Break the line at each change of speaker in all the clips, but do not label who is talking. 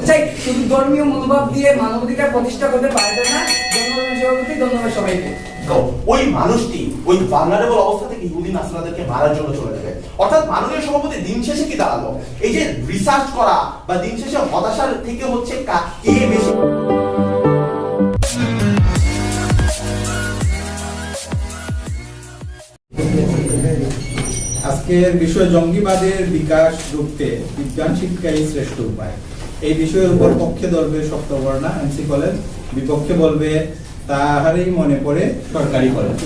চাই শুধু ধর্মীয় মনোভাব দিয়ে মানবাধিকার প্রতিষ্ঠা করতে পারবে না। জনগণের সভাপতি, ধন্যবাদ সবাইকে।
ওই মানুষটি ওই ভালনারেবল অবস্থা থেকে ইহুদি নাসরাদেরকে মারার জন্য চলে যাবে। অর্থাৎ মাননীয় সভাপতি দিন শেষে কি দাঁড়ালো, এই যে রিসার্চ করা বা দিন শেষে হতাশার থেকে হচ্ছে কে বেশি।
আজকের বিষয় জঙ্গিবাদের বিকাশ রুখতে বিজ্ঞান শিক্ষাই শ্রেষ্ঠ উপায়। এই বিষয়ের উপর পক্ষে ধরবে সপ্তবর্ণা এমসি কলেজ, বিপক্ষে বলবে তাহারই মনে পড়ে সরকারি কলেজ।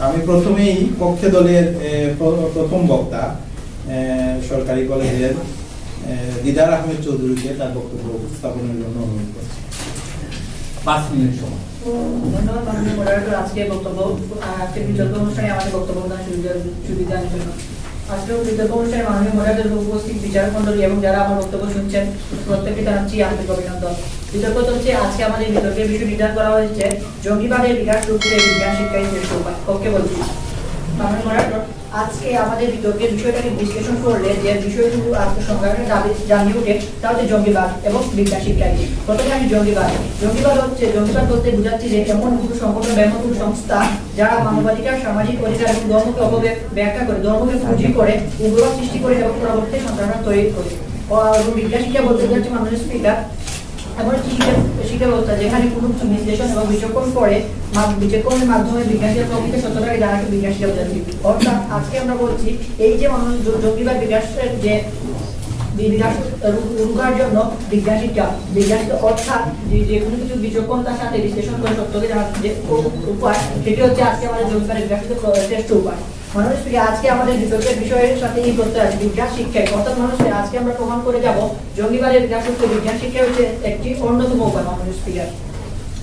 আমি প্রথমেই পক্ষে দলের প্রথম বক্তা সরকারি কলেজের দিদার আহমেদ চৌধুরীকে তার বক্তব্য উপস্থাপনের জন্য অনুরোধ করছি। 5 মিনিট সময়।
ধন্যবাদ মাননীয় মডারেটর। আজকের বিতর্ক অনুষ্ঠানে আমাদের বক্তব্য দান সুবিধার জন্য। আজকের বিতর্ক অনুষ্ঠানে মাননীয় মডারেটর উপস্থিত বিচারক মণ্ডলী এবং যারা আমার বক্তব্য শুনছেন প্রত্যেককে জানাচ্ছি আন্তরিক অভিনন্দন। বিতর্ক চলছে। আজকে আমাদের বিতর্কের বিষয় নির্ধারণ করা হয়েছে জঙ্গিবাদের বিকাশ রুখতে বিজ্ঞান শিক্ষাই শ্রেষ্ঠ উপায়। পক্ষে বলছি মাননীয় মডারেটর, আজকে আমাদের বিতর্কের বিষয়টাকে বিশ্লেষণ করলে যে বিষয়গুলো আত্মসংজ্ঞানের দাবি জানিয়ে ওঠে তা হচ্ছে জঙ্গিবাদ এবং বিজ্ঞান শিক্ষায়। প্রথমে আমি জঙ্গিবাদ জঙ্গিবাদ বলতে বোঝাচ্ছি যে এমন কোনো সংগঠন বা এমন কোনো সংস্থা যারা মানবাধিকার, সামাজিক অধিকার এবং ধর্মকে ব্যাখ্যা করে, ধর্মকে পুঁজি করে, উগ্রবাদ সৃষ্টি করে এবং পরবর্তী সন্ত্রাসবাদ তৈরি করে। বিজ্ঞান শিক্ষা বলতে বোঝাচ্ছে মাননীয় স্পিকার এমন একটি শিক্ষা ব্যবস্থা যেখানে কোনো বিশ্লেষণ এবং বিচক্ষণের মাধ্যমে বিজ্ঞানীদের প্রকৃত সত্যটাকে জানাকে বিজ্ঞান শিক্ষা বোঝাচ্ছি। অর্থাৎ আজকে আমরা বলছি এই যে জঙ্গিবাদ বিকাশের যে বিকাশ রুখার জন্য বিজ্ঞান শিক্ষা অর্থাৎ যে কোনো কিছু বিচক্ষণতার সাথে বিশ্লেষণ করে সত্যকে জানার যে উপায়, সেটি হচ্ছে আজকে আমাদের জঙ্গিবাদের বিকাশের শ্রেষ্ঠ উপায়। মানুষ আজকে আমাদের বিতর্কের বিষয়ের সাথে এই প্রত্যয় আছে বিজ্ঞান শিক্ষায়। অর্থাৎ মানুষকে আজকে আমরা প্রমাণ করে যাব জঙ্গিবাদের বিকাশ হচ্ছে বিজ্ঞান শিক্ষা হচ্ছে একটি অন্যতম উপায়।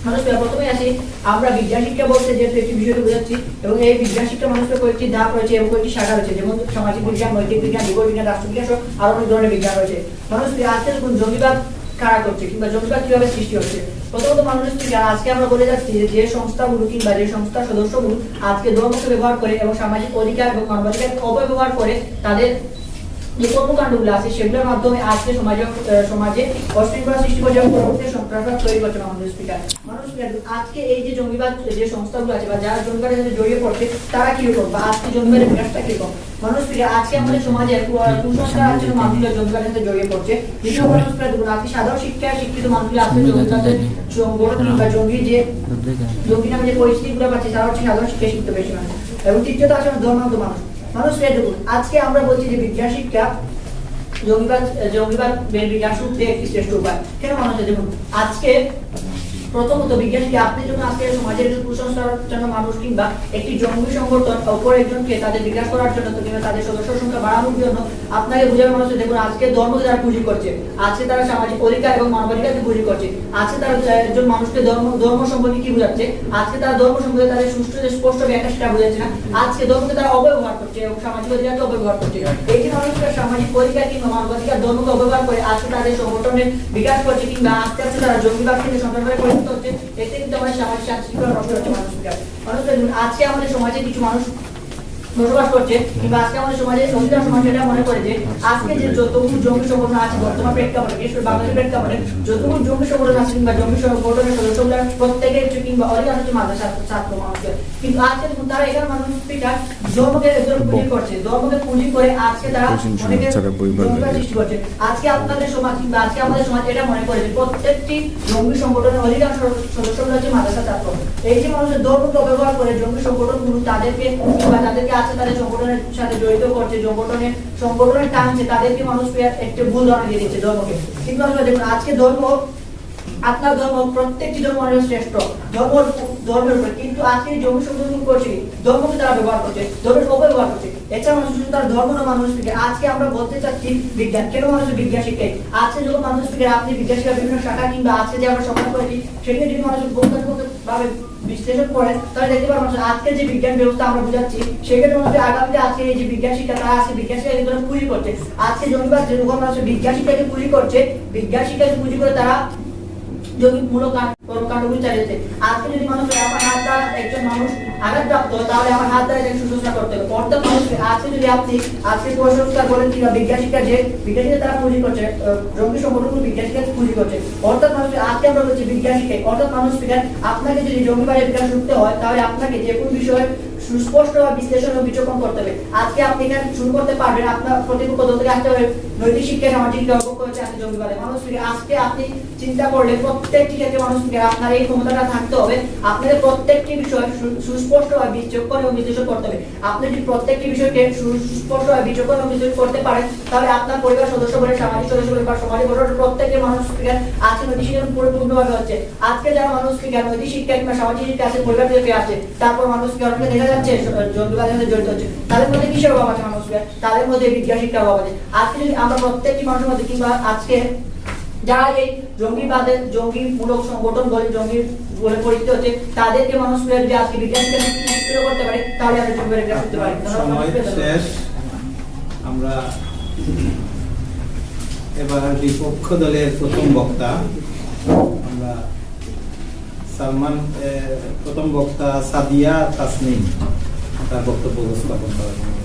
মানুষ প্রথমে আসি আমরা বিজ্ঞান শিক্ষা বলতে যেহেতু একটি বিষয়টি বোঝাচ্ছি এবং এই বিজ্ঞান শিক্ষা মানুষের কয়েকটি ধাপ রয়েছে এবং কয়েকটি শাখা রয়েছে, যেমন সামাজিক বিজ্ঞান, নৈতিক বিজ্ঞান, জীবন বিজ্ঞান, রাষ্ট্রবিজ্ঞান সহ আরো অনেক ধরনের বিজ্ঞান রয়েছে। মানুষ আজকে যখন জঙ্গিবাদ কারা করছে কিংবা জঙ্গিবাদ কিভাবে সৃষ্টি হচ্ছে, প্রথমত মানুষ আজকে আমরা বলে যাচ্ছি যে সংস্থাগুলো কিংবা যে সংস্থার সদস্যগুলো আজকে ধর্মকে ব্যবহার করে এবং সামাজিক অধিকার এবং মানবাধিকার অপব্যবহার করে তাদের যে কর্মকাণ্ডগুলো আছে সেগুলোর মাধ্যমে আজকে সমাজে অশৃঙ্খলা সৃষ্টি করে এবং পরবর্তী সন্ত্রাসবাদ তৈরি করছে। মানুষ আজকে এই যে জঙ্গিবাদ যে সংস্থাগুলো আছে বা যারা জঙ্গিবাদের সাথে জড়িয়ে পড়ছে তারা কিরকম বা আজকে জঙ্গিবাদের বিকাশটা কিরকম। মানুষ আজকে আমাদের সমাজে কুসংস্কার আছে, মানুষগুলো জঙ্গিবাদের সাথে জড়িয়ে পড়ছে। দ্বিতীয় মানুষ আজকে সাধারণ শিক্ষায় শিক্ষিত মানুষগুলো আজকে জঙ্গিবাদের বা জঙ্গি নামে যে পরিস্থিতিগুলো পাচ্ছে তারা হচ্ছে সাধারণ শিক্ষায় শিক্ষিত বেশি মানুষ। এবং তৃতীয়ত আছে ধর্মান্ত মানুষ। আজকে আমরা বলছি যে বিজ্ঞান শিক্ষা জঙ্গিবাদ বিকাশ রুখতে একটি শ্রেষ্ঠ উপায়। কেন মানুষের দেখুন আজকে প্রথমত বিজ্ঞান শিক্ষা আপনি যখন আজকে সমাজের কুসংস্কার জন্য মানুষ কিংবা একটি জঙ্গি সংগঠন অপর একজনকে তাদের বিকাশ করার জন্য কিংবা তাদের সদস্য সংখ্যা বাড়ানোর জন্য আপনাকে বুঝাবে মানুষ দেখুন আজকে ধর্মকে তারা পুঁজি করছে, আজকে তারা সামাজিক অধিকার এবং মানবাধিকারকে পুঁজি করছে, আজকে তারা একজন মানুষকে ধর্ম সম্পর্কে কি বোঝাচ্ছে, আজকে তারা ধর্ম সম্পর্কে তাদের সুষ্ঠু স্পষ্ট ব্যাখ্যা সেটা বোঝাচ্ছে না, আজকে ধর্মকে তারা অপব্যবহার করছে এবং সামাজিক অধিকারকে অপব্যবহার করছে। এই যে মানুষরা সামাজিক অধিকার কিংবা মানবাধিকার ধর্মকে অপব্যবহার করে আজকে তাদের সংগঠনের বিকাশ করছে কিংবা আস্তে আস্তে তারা জঙ্গিবাদ থেকে সন্ত্রাসবাদে পরিণত হচ্ছে, এতে কিন্তু আমাদের সামাজিক শান্তিশৃঙ্খলা নষ্ট হচ্ছে। আজকে আমাদের সমাজে কিছু মানুষ বসবাস করছে কিংবা আজকে আমাদের সমাজে অধিকার সমাজ এটা মনে করে যে আজকে যে যতগুলো জঙ্গি সংগঠন আছে বর্তমান প্রেক্ষাপটে বিশেষ করে বাংলাদেশের প্রেক্ষাপটে যতগুলো জঙ্গি সংগঠন আছে কিংবা জঙ্গি সংগঠনের সদস্যগুলো প্রত্যেকের কিংবা অধিকার হচ্ছে মাদ্রাসা ছাত্র মানুষের, কিন্তু আজকে দেখুন তারা এখানে মানুষ ধর্মকে পুঁজি করছে, ধর্মকে পুঁজি করে আজকে তারা অনেকের সৃষ্টি করছে। আজকে আপনাদের সমাজ কিংবা আজকে আমাদের সমাজ এটা মনে করে যে প্রত্যেকটি জঙ্গি সংগঠনের অধিকার সদস্যগুলো হচ্ছে মাদ্রাসা ছাত্র। এই যে মানুষের ধর্মকে ব্যবহার করে জঙ্গি সংগঠনগুলো তাদেরকে কিংবা তাদেরকে আছে তাদের সংগঠনের সাথে জড়িত করছে, সংগঠনের টানছে, তাদেরকে মানুষ একটা ভুল ধারণা দিয়ে দিচ্ছে ধর্মকে। কিন্তু আসলে দেখুন আজকে ধর্ম আপনার ধর্ম প্রত্যেকটি ধর্ম মানুষের শ্রেষ্ঠ ধর্মের উপরে, কিন্তু আজকে জঙ্গি সংগঠন করছে ধর্মকে তারা ব্যবহার করছে, ধর্মের অপব্যবহার করছে। এছাড়া মানুষ শুধু তার ধর্ম না মানুষ থেকে আজকে আমরা বলতে চাচ্ছি বিজ্ঞান কেন মানুষের বিজ্ঞান শিক্ষায় আজকে যখন মানুষ থেকে আপনি বিজ্ঞান শিক্ষার বিভিন্ন শাখা কিংবা আজকে যে আমরা সমাধান করেছি সেখানে যদি মানুষ ভাবে বিশ্লেষণ করেন তাহলে দেখতে পারবেন আজকে যে বিজ্ঞান ব্যবস্থা আমরা বুঝাচ্ছি সেক্ষেত্রে মধ্যে আগামীতে আজকে এই যে বিজ্ঞান শিক্ষা তারা আজকে বিজ্ঞান শিক্ষাকে পুঁজি করছে। আজকে জঙ্গিবাদ যে মানুষ বিজ্ঞান শিক্ষাকে পুঁজি করছে, বিজ্ঞান শিক্ষাকে পুঁজি করে তারা জঙ্গিমূলক কর্মকাণ্ডগুলি চালিয়েছে। আজকে যদি মানুষ একজন মানুষ আঘাতপ্রাপ্ত হয় তাহলে আমার হাত দ্বারা তাকে সুসংস্কার করতে হবে। অর্থাৎ মানুষকে আজকে যদি আপনি আজকে কুসংস্কার বলেন কিংবা বিজ্ঞান শিক্ষা যে বিজ্ঞান শিক্ষা তারা পুঁজি করছে, জঙ্গি সংগঠনগুলো বিজ্ঞান শিক্ষা পুঁজি করছে। অর্থাৎ মানুষ আজকে আমরা বলছি বিজ্ঞান শিক্ষায়, অর্থাৎ মানুষ আপনাকে যদি জঙ্গিবাদের বিকাশ করতে হয় তাহলে আপনাকে যে কোনো বিষয়ে সুস্পষ্ট বা বিশ্লেষণ ও বিচক্ষণ করতে হবে। আজকে আপনি এখানে শুরু করতে পারবেন, আপনার প্রতিপক্ষ দল থেকে আসতে হবে নৈতিক শিক্ষা, সামাজিক অবজ্ঞ হচ্ছে আপনি জঙ্গিবাদে মানুষকে আজকে আপনি চিন্তা করলে প্রত্যেকটি ক্ষেত্রে মানুষকে আপনার এই ক্ষমতাটা থাকতে হবে। আপনাদের প্রত্যেকটি বিষয় সুস্পষ্ট বা বিচক্ষণ ও বিশ্লেষণ করতে হবে। আপনি যদি প্রত্যেকটি বিষয়কে সুস্পষ্ট বা বিচক্ষণ ও বিশ্লেষণ করতে পারেন তাহলে আপনার পরিবার সদস্য বলে, সামাজিক সদস্য বলে বা সমাজে বলে প্রত্যেকটি মানুষকে আজকে নৈতিক শিক্ষা পরিপূর্ণভাবে হচ্ছে। আজকে যারা মানুষকে নৈতিক শিক্ষা কিংবা সামাজিক শিক্ষা আছে পরিবার থেকে আসে, তারপর মানুষকে অনেকে দেখা যাচ্ছে জঙ্গিবাদের সাথে জড়িত হচ্ছে। তাদের মধ্যে কিসের অভাব আছে মানুষকে? তাদের মধ্যে বিজ্ঞান শিক্ষার অভাব আছে। আজকে যদি আমরা প্রত্যেকটি মানুষের মধ্যে কিংবা আজকে যারা এই জঙ্গিবাদের জঙ্গিমূলক সংগঠন বলে জঙ্গি বলে পরিচিত হচ্ছে তাদেরকে মানুষকে যদি আজকে বিজ্ঞান শিক্ষা করতে পারে তাহলে আমরা জঙ্গিবাদের বিকাশ করতে পারি।
সময় শেষ। আমরা এবার বিপক্ষ দলের প্রথম বক্তা আমরা সালমান, প্রথম বক্তা সাদিয়া তাসনিম তার বক্তব্য উপস্থাপন করার জন্য।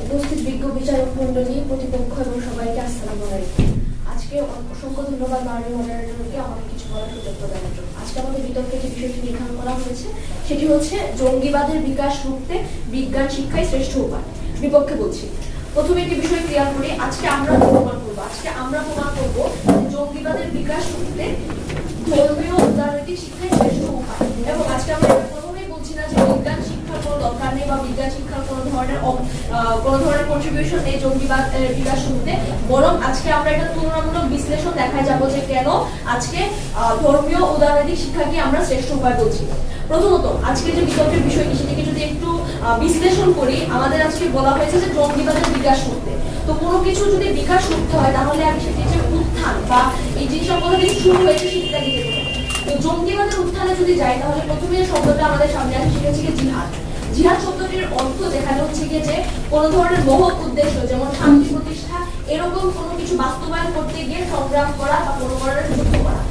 উপস্থিত বিজ্ঞ বিচারক মন্ডলী, প্রতিপক্ষ এবং সবাইকে আসসালামু আলাইকুম। আজকে অসংখ্য ধন্যবাদ মাননীয় মডারেটরকে আমাকে কিছু বলার সুযোগ প্রদানের জন্য। আজকে আমাদের বিতর্কে যে বিষয়টি নির্ধারণ করা হয়েছে সেটি হচ্ছে জঙ্গিবাদের বিকাশ রুখতে বিজ্ঞান শিক্ষাই শ্রেষ্ঠ উপায়। বিপক্ষে বলছি, প্রথমে একটি বিষয় ক্লিয়ার করি। আজকে আমরা প্রমাণ করবো জঙ্গিবাদের বিকাশ রুখতে ধর্মীয় রাজনৈতিক শিক্ষাই শ্রেষ্ঠ উপায়। এবং আজকে আমরা প্রথমেই বলছি না যে বিজ্ঞান শিক্ষার কোনো দরকার নেই বা বিজ্ঞান শিক্ষার কোনো ধরনের কন্ট্রিবিউশন নেই জঙ্গিবাদ বিকাশ রুখতে, বরং আজকে আমরা একটা তুলনামূলক বিশ্লেষণ দেখায় যাবো যে কেন আজকে ধর্মীয় ও রাজনৈতিক শিক্ষাকে আমরা শ্রেষ্ঠ উপায় বলছি। প্রথমত আজকে যে বিতর্কের বিষয়টি সেটিকে যদি একটু বিশ্লেষণ করি, আমাদের আজকে বলা হয়েছে যে জঙ্গিবাদের বিকাশ রুখতে। তো কোনো কিছু যদি বিকাশ রুখতে হয় তাহলে আগে সেটি যে উত্থান বা এই জিনিসটা কোথা থেকে শুরু হয়েছে সেটা দিতে হবে। তো জঙ্গিবাদের উত্থানে যদি যাই তাহলে প্রথমে শব্দটা আমাদের সামনে আসে সেটা হচ্ছে জিহাদ। জিহাদ শব্দটির অর্থ যেখানে হচ্ছে গিয়ে যে কোনো ধরনের মহৎ উদ্দেশ্য যেমন শান্তি প্রতিষ্ঠা এরকম কোনো কিছু বাস্তবায়ন করতে গিয়ে সংগ্রাম করা বা কোনো ধরনের যুদ্ধ করা,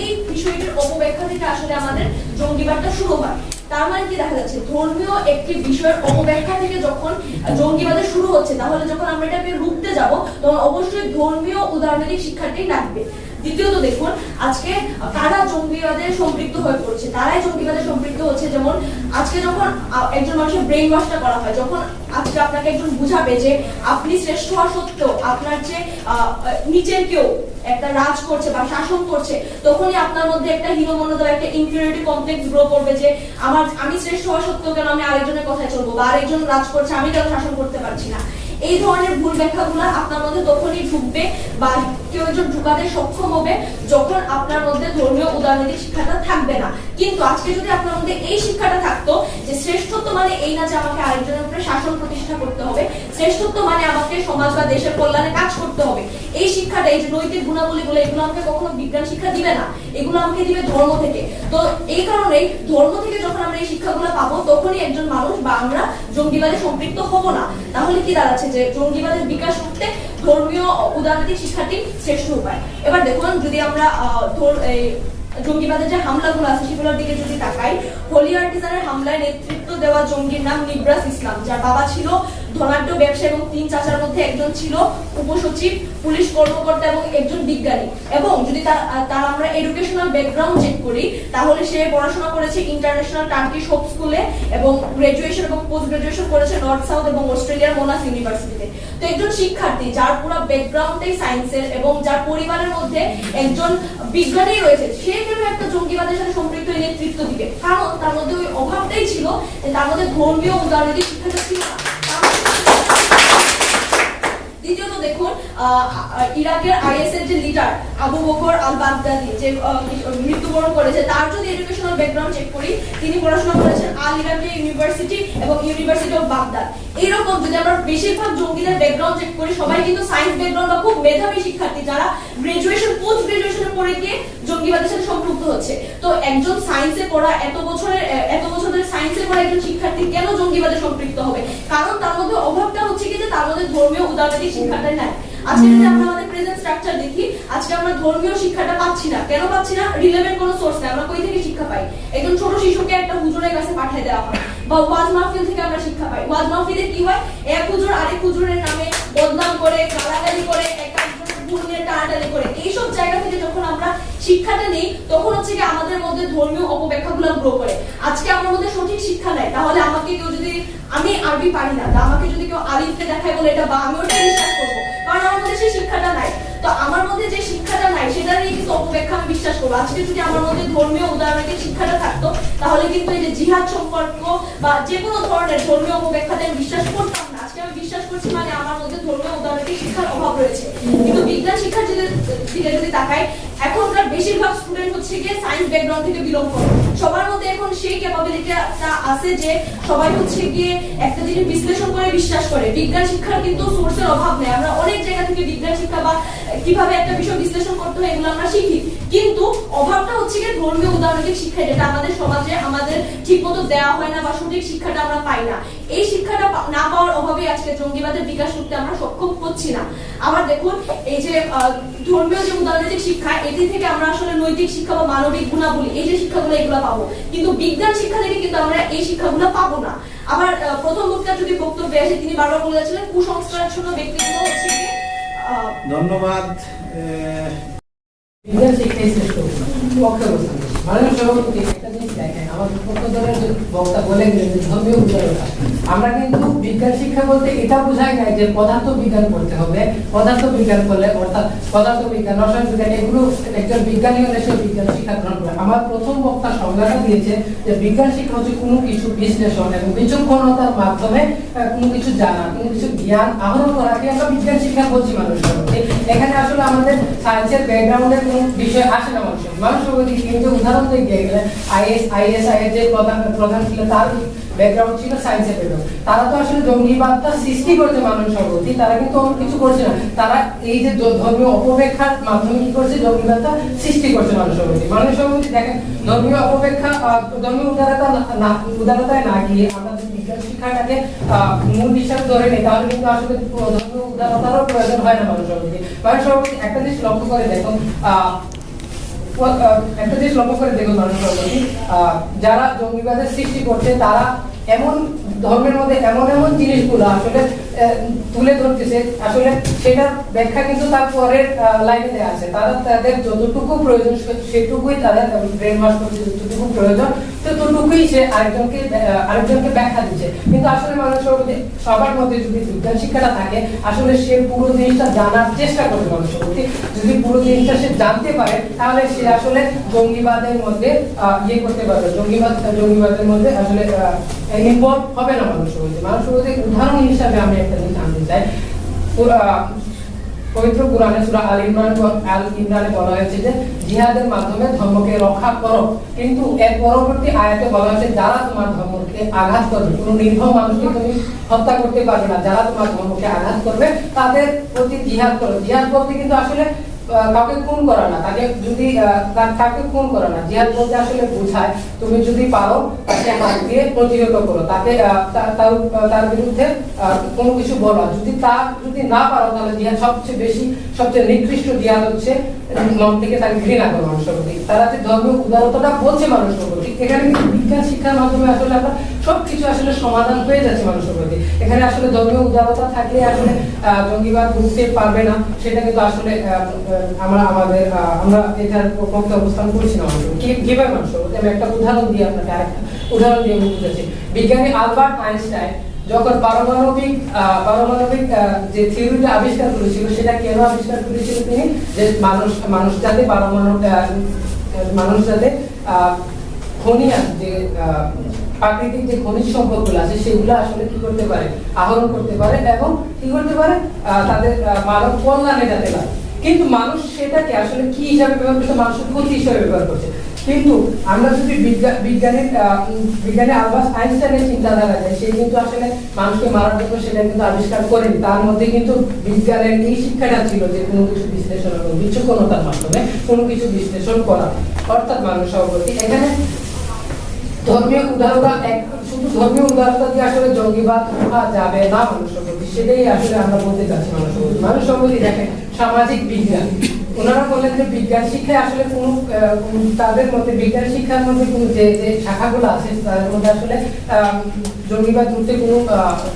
এই বিষয়টির অপব্যাখ্যা থেকে আসলে আমাদের জঙ্গিবাদটা শুরু হয়। তার মানে কি দেখা যাচ্ছে, ধর্মীয় একটি বিষয়ের অপব্যাখ্যা থেকে যখন জঙ্গিবাদের শুরু হচ্ছে তাহলে যখন আমরা এটাকে রুখতে যাব তখন অবশ্যই ধর্মীয় উদারনৈতিক শিক্ষাটাই লাগবে। দ্বিতীয়ত দেখুন আজকে কারা জঙ্গিবাদে সম্পৃক্ত হয়ে পড়ছে, তারাই জঙ্গিবাদে সম্পৃক্ত হচ্ছে। যেমন আজকে যখন একজন মানুষের ব্রেইন ওয়াশটা করা হয়, যখন আজকে আপনাকে একজন বুঝাবে যে আপনি শ্রেষ্ঠ হওয়া সত্ত্বেও আপনার যে নিচের কেউ একটা রাজ করছে বা শাসন করছে, তখনই আপনার মধ্যে একটা হীনমন্যতা, একটা ইনফিরিয়রিটি কমপ্লেক্স গ্রো করবে যে আমি শ্রেষ্ঠ হওয়া সত্ত্বেও কেন আমি আরেকজনের কথায় চলবো, বা আরেকজন রাজ করছে আমি কেন শাসন করতে পারছি না। এই ধরনের ভুল ব্যাখ্যাগুলো আপনার মধ্যে তখনই ঢুকবে বা কেউ একজন ঢুকাতে সক্ষম হবে যখন আপনার মধ্যে ধর্মীয় উদারনৈতিক শিক্ষাটা থাকবে না। কিন্তু আজকে যদি আপনার মধ্যে এই শিক্ষাটা থাকতো যে শ্রেষ্ঠত্ব মানে এই না যে আমাকে আরেকজনের উপরে শাসন প্রতিষ্ঠা করতে হবে, শ্রেষ্ঠত্ব মানে আমাকে সমাজ বা দেশের কল্যাণে কাজ করতে হবে, এই শিক্ষাটা, এই যে নৈতিক গুণাবলীগুলো, এগুলো আমাকে কখনো বিজ্ঞান শিক্ষা দিবে না, এগুলো আমাকে দিবে ধর্ম থেকে। তো এই কারণেই ধর্ম থেকে যখন আমরা এই শিক্ষাগুলো পাবো তখনই একজন মানুষ বা আমরা জঙ্গিবাদে সম্পৃক্ত হব না। তাহলে কি দাঁড়াচ্ছে যে জঙ্গিবাদের বিকাশ করতে ধর্মীয় উদারনৈতিক শিক্ষাটি শ্রেষ্ঠ উপায়। এবার দেখুন যদি আমরা জঙ্গিবাদের যে হামলাগুলো আছে সেগুলোর দিকে যদি তাকাই, হোলি আর্টিজানের হামলায় নেতৃত্ব দেওয়া জঙ্গির নাম নিব্রাস ইসলাম, যার বাবা ছিল ধনাঢ্য ব্যবসায়ী এবং 3 চাচার মধ্যে একজন ছিল উপসচিব, পুলিশ কর্মকর্তা এবং একজন বিজ্ঞানী। এবং যদি তার আমরা এডুকেশনাল ব্যাকগ্রাউন্ড চেক করি তাহলে সে পড়াশোনা করেছে ইন্টারন্যাশনাল টার্কিশ হোপ স্কুলে এবং গ্রাজুয়েশন এবং পোস্ট গ্রাজুয়েশন করেছে নর্থ সাউথ এবং অস্ট্রেলিয়ার মোনাস ইউনিভার্সিটিতে। তো একজন শিক্ষার্থী যার পুরো ব্যাকগ্রাউন্ডটাই সায়েন্সের এবং যার পরিবারের মধ্যে একজন বিজ্ঞানী রয়েছে, সে কেন একটা জঙ্গিবাদের সাথে সম্পৃক্ত নেতৃত্ব দিবে? কারণ তার মধ্যে ওই অভাবটাই ছিল যে তার মধ্যে ধর্মীয় উদারনৈতিক শিক্ষাটা ছিল না। দ্বিতীয়ত দেখুন ইরাকের আইএস এর যে লিডার আবু বকর আল বাগদাদি যে মৃত্যুবরণ করেছে, তার যদি এডুকেশনাল ব্যাকগ্রাউন্ড চেক করি তিনি পড়াশোনা করেছেন আল ইরাকিয়া ইউনিভার্সিটি এবং ইউনিভার্সিটি অফ বাগদাদ। এইরকম যদি আমরা বেশিরভাগ জঙ্গিদের ব্যাকগ্রাউন্ড চেক করি সবাই কিন্তু সায়েন্স ব্যাকগ্রাউন্ড বা খুব মেধাবী শিক্ষার্থী যারা গ্রাজুয়েশন পোস্ট গ্রাজুয়েশনে পড়ে গিয়ে জঙ্গিবাদের সাথে সম্পৃক্ত হচ্ছে। তো একজন সায়েন্সে পড়া এত বছরের সায়েন্সে পড়া একজন শিক্ষার্থী কেন জঙ্গিবাদে সম্পৃক্ত হবে? কারণ তার মধ্যে অভাবটা হচ্ছে কি যে তার মধ্যে ধর্মীয় উদারনৈতিক শিক্ষাটাই নাই। আজকে যদি আমরা আমাদের প্রেজেন্ট স্ট্রাকচার দেখি, আজকে আমরা ধর্মীয় শিক্ষাটা পাচ্ছি না। কেন পাচ্ছি না? রিলেভেন্ট কোনো সোর্স নেই। আমরা কই থেকে শিক্ষা পাই? একজন ছোট শিশুকে একটা হুজুরের কাছে পাঠিয়ে দেওয়া হয়, বা ওয়াজ মাহফিল থেকে আমরা শিক্ষা পাই। ওয়াজ মাহফিলে কি হয়? এক হুজুর আরেক হুজুরের নামে বদনাম করে, গালাগালি করে, একটা ভুল নিয়ে টানাটানি করে। এইসব জায়গা থেকে যখন আমরা শিক্ষাটা নেই, তখন হচ্ছে কি আমাদের মধ্যে ধর্মীয় অপব্যাখ্যাগুলো গ্রো করে। আজকে আমার মধ্যে সঠিক শিক্ষা নাই, তাহলে আমাকে কেউ যদি, আমি আরবি পারি না, তা আমাকে যদি কেউ আলিফকে দেখায় বলে এটা বা, আমি ওটা বিশ্বাস করবো, কারণ আমার মধ্যে সেই শিক্ষাটা নাই। তো আমার মধ্যে যে শিক্ষাটা নাই সেটা নিয়ে কিন্তু অপব্যাখ্যা আমি বিশ্বাস করবো। আজকে যদি আমার মধ্যে ধর্মীয় উদাহরণের শিক্ষাটা থাকতো, তাহলে কিন্তু এই যে জিহাদ সম্পর্ক বা যে কোনো ধরনের ধর্মীয় অপব্যাখ্যাতে আমি বিশ্বাস করতাম না। আজকে আমি বিশ্বাস করছি মানে আমার মধ্যে ধর্মীয় উদাহরণের শিক্ষার অভাব রয়েছে। কিন্তু বিজ্ঞান শিক্ষার দিকে যদি তাকাই, এখনকার বেশিরভাগ স্টুডেন্ট হচ্ছে গিয়ে সায়েন্স ব্যাকগ্রাউন্ড থেকে বিলং করে। সবার মধ্যে এখন সেই ক্যাপাবিলিটিটা আছে যে সবাই হচ্ছে গিয়ে একটা জিনিস বিশ্লেষণ করে বিশ্বাস করে। বিজ্ঞান শিক্ষার কিন্তু সোর্সের অভাব নেই। আমরা অনেক জায়গা থেকে বিজ্ঞান শিক্ষা বা কিভাবে একটা বিষয় বিশ্লেষণ করতে হয় এগুলো আমরা শিখি, কিন্তু অভাবটা হচ্ছে গিয়ে ধর্মীয় উদাহরণিক শিক্ষা, যেটা আমাদের সমাজে আমাদের ঠিকমতো দেওয়া হয় না বা সঠিক শিক্ষাটা আমরা পাই না। এই শিক্ষাটা না পাওয়ার অভাবে আজকে জঙ্গিবাদের বিকাশ করতে আমরা সক্ষম হচ্ছি না। আবার দেখুন, এই যে ধর্মীয় যে উদাহরণিক শিক্ষা, এটি থেকে আমরা আসলে নৈতিক শিক্ষা বা মানবিক গুণাবলী, এই যে শিক্ষাগুলো এগুলো পাবো, কিন্তু বিজ্ঞান শিক্ষা থেকে কিন্তু আমরা এই শিক্ষাগুলো পাবো না। আবার প্রথম বক্তা যদি বক্তব্যে আসে, তিনি বারবার বলে যাচ্ছিলেন কুসংস্কারাচ্ছন্ন ব্যক্তিগুলো হচ্ছে গিয়ে
ধন্যবাদ।
বিজ্ঞান শিক্ষাই শ্রেষ্ঠ পক্ষে অবস্থান। মাননীয় সভাপতি একটা জিনিস দেখেন, আমার পক্ষ ধরে যে বক্তা বলে গেলেন যে ধর্মীয় উদারতা, আমরা কিন্তু বিজ্ঞান শিক্ষা বলতে এটা বোঝাই নাই যে পদার্থ বিজ্ঞান পড়তে হবে। পদার্থ বিজ্ঞান করলে, অর্থাৎ পদার্থ বিজ্ঞান, রসায়ন বিজ্ঞান, এগুলো একজন বিজ্ঞানী হলে সে বিজ্ঞান শিক্ষা গ্রহণ করে। আমার প্রথম বক্তা সংজ্ঞাটা দিয়েছে যে বিজ্ঞান শিক্ষা হচ্ছে কোনো কিছু বিশ্লেষণ এবং বিচক্ষণতার মাধ্যমে কোনো কিছু জানা, কোনো কিছু জ্ঞান আহরণ করাকে আমরা বিজ্ঞান শিক্ষা বলছি। মানুষ এখানে আসলে আমাদের সায়েন্সের ব্যাকগ্রাউন্ডের কোনো বিষয় আসে না। মানুষ কিন্তু উদাহরণ দিয়ে গেলে ISI এর যে প্রধান ছিল, তার ব্যাকগ্রাউন্ড ছিল সায়েন্সের ব্যাকগ্রাউন্ড। তারা তো আসলে জঙ্গিবাদটা সৃষ্টি করছে মানুষ সভাপতি, তারা কিন্তু অন্য কিছু করছে না। তারা এই যে ধর্মীয় অপব্যাখ্যার মাধ্যমে কি করছে, জঙ্গিবাদটা সৃষ্টি করছে মানুষ সভাপতি। মানুষ সভাপতি দেখেন, ধর্মীয় অপব্যাখ্যা, ধর্মীয় উদারতায় না গিয়ে আমরা যদি বিজ্ঞান শিক্ষাটাকে মূল হিসাবে ধরে নিই, তাহলে কিন্তু আসলে ধর্মীয় উদারতারও প্রয়োজন হয় না মানুষ সভাপতি। মানুষ সভাপতি একটা জিনিস লক্ষ্য করে দেখুন, একটা জিনিস লক্ষ্য করে দেখুন মানুষ সভাপতি, যারা জঙ্গিবাদের সৃষ্টি করছে তারা এমন ধর্মের মধ্যে এমন এমন জিনিসগুলো আসলে তুলে ধরতেছে, আসলে সেটার ব্যাখ্যা কিন্তু তার পরের লাইনে দেওয়া আছে। তারা তাদের যতটুকু প্রয়োজন সেটুকুই তারা ব্রেন ওয়াশ করছে, যতটুকু প্রয়োজন ততটুকুই সে আরেকজনকে ব্যাখ্যা দিচ্ছে। কিন্তু আসলে মানুষ সবার মধ্যে যদি বিজ্ঞান শিক্ষাটা থাকে, আসলে সে পুরো জিনিসটা জানার চেষ্টা করবে। মানুষ যদি পুরো জিনিসটা সে জানতে পারে, তাহলে সে আসলে জঙ্গিবাদের মধ্যে ইয়ে করতে পারবে, জঙ্গিবাদের মধ্যে আসলে ইনভলভ হবে না। মানুষ উদাহরণ হিসাবে আমি একটা জিনিস জানতে চাই, পবিত্র কোরআনে সূরা আল ইমরানে বলা হয়েছে যে জিহাদের মাধ্যমে ধর্মকে রক্ষা করো, কিন্তু এর পরবর্তী আয়াতে বলা হয়েছে যারা তোমার ধর্মকে আঘাত করবে, কোনো নির্ভর মানুষকে তুমি হত্যা করতে পারবে না, যারা তোমার ধর্মকে আঘাত করবে তাদের প্রতি জিহাদ করো। জিহাদ বলতে কিন্তু আসলে কাউকে খুন করা না, তাকে খুন করা না। জিহাদ বলতে আসলে বোঝায় তুমি যদি পারো তাকে হাত দিয়ে প্রতিহত করো, তাকে তার বিরুদ্ধে কোনো কিছু বলো। যদি না পারো, তাহলে জিহাদ সবচেয়ে নিকৃষ্ট জিহাদ হচ্ছে মন থেকে তাকে ঘৃণা করো মানুষের প্রতি। তারা যে ধর্মীয় উদারতাটা বলছে মানুষের প্রতি, এখানে কিন্তু বিজ্ঞান শিক্ষার মাধ্যমে আসলে আমরা সবকিছু আসলে সমাধান হয়ে যাচ্ছে মানুষের প্রতি। এখানে আসলে ধর্মীয় উদারতা থাকলে আসলে জঙ্গিবাদ রুখতে পারবে না, সেটা কিন্তু আসলে আমরা এটার পক্ষে অবস্থান করছি না। কিভাবে মানুষ, আমি একটা উদাহরণ দিয়ে আপনাকে আরেকটা উদাহরণ দিয়ে আমি বুঝাচ্ছি। বিজ্ঞানী আলবার্ট আইনস্টাইন যখন পারমাণবিক যে থিওরিটা আবিষ্কার করেছিল, সেটা কেন আবিষ্কার করেছিল তিনি, যে মানুষ যাতে খনিয়ান যে প্রাকৃতিক যে খনিজ সম্পদগুলো আছে সেগুলো আসলে কি করতে পারে, আহরণ করতে পারে এবং কি করতে পারে, তাদের মানব কল্যাণে যেতে পারে। কিন্তু মানুষ সেটাকে আসলে কি হিসাবে ব্যবহার করছে, মানুষের ক্ষতি হিসাবে ব্যবহার করছে। কিন্তু আমরা যদি বিজ্ঞানী আলবার্ট আইনস্টাইনের চিন্তাধারা যায়, সে কিন্তু আসলে মানুষকে মারার জন্য সেটা কিন্তু আবিষ্কার করেনি। তার মধ্যে কিন্তু বিজ্ঞানের এই শিক্ষাটা ছিল যে কোনো কিছু বিশ্লেষণ এবং বিচক্ষণতার মাধ্যমে কোনো কিছু বিশ্লেষণ করা, অর্থাৎ মানুষ সভাপতি। এখানে ধর্মীয় উদারতা, শুধু ধর্মীয় উদারতা দিয়ে আসলে জঙ্গিবাদ রোখা যাবে না মানুষ সভাপতি। সেটাই আসলে আমরা বলতে চাচ্ছি মানুষ সম্পত্তি। মানুষ সম্পত্তি দেখেন সামাজিক বিজ্ঞান, ওনারা বলেন যে বিজ্ঞান শিক্ষায় আসলে তাদের মধ্যে বিজ্ঞান শিক্ষার মধ্যে কোনো যে শাখাগুলো আছে তাদের মধ্যে আসলে জঙ্গিবাদ রুখতে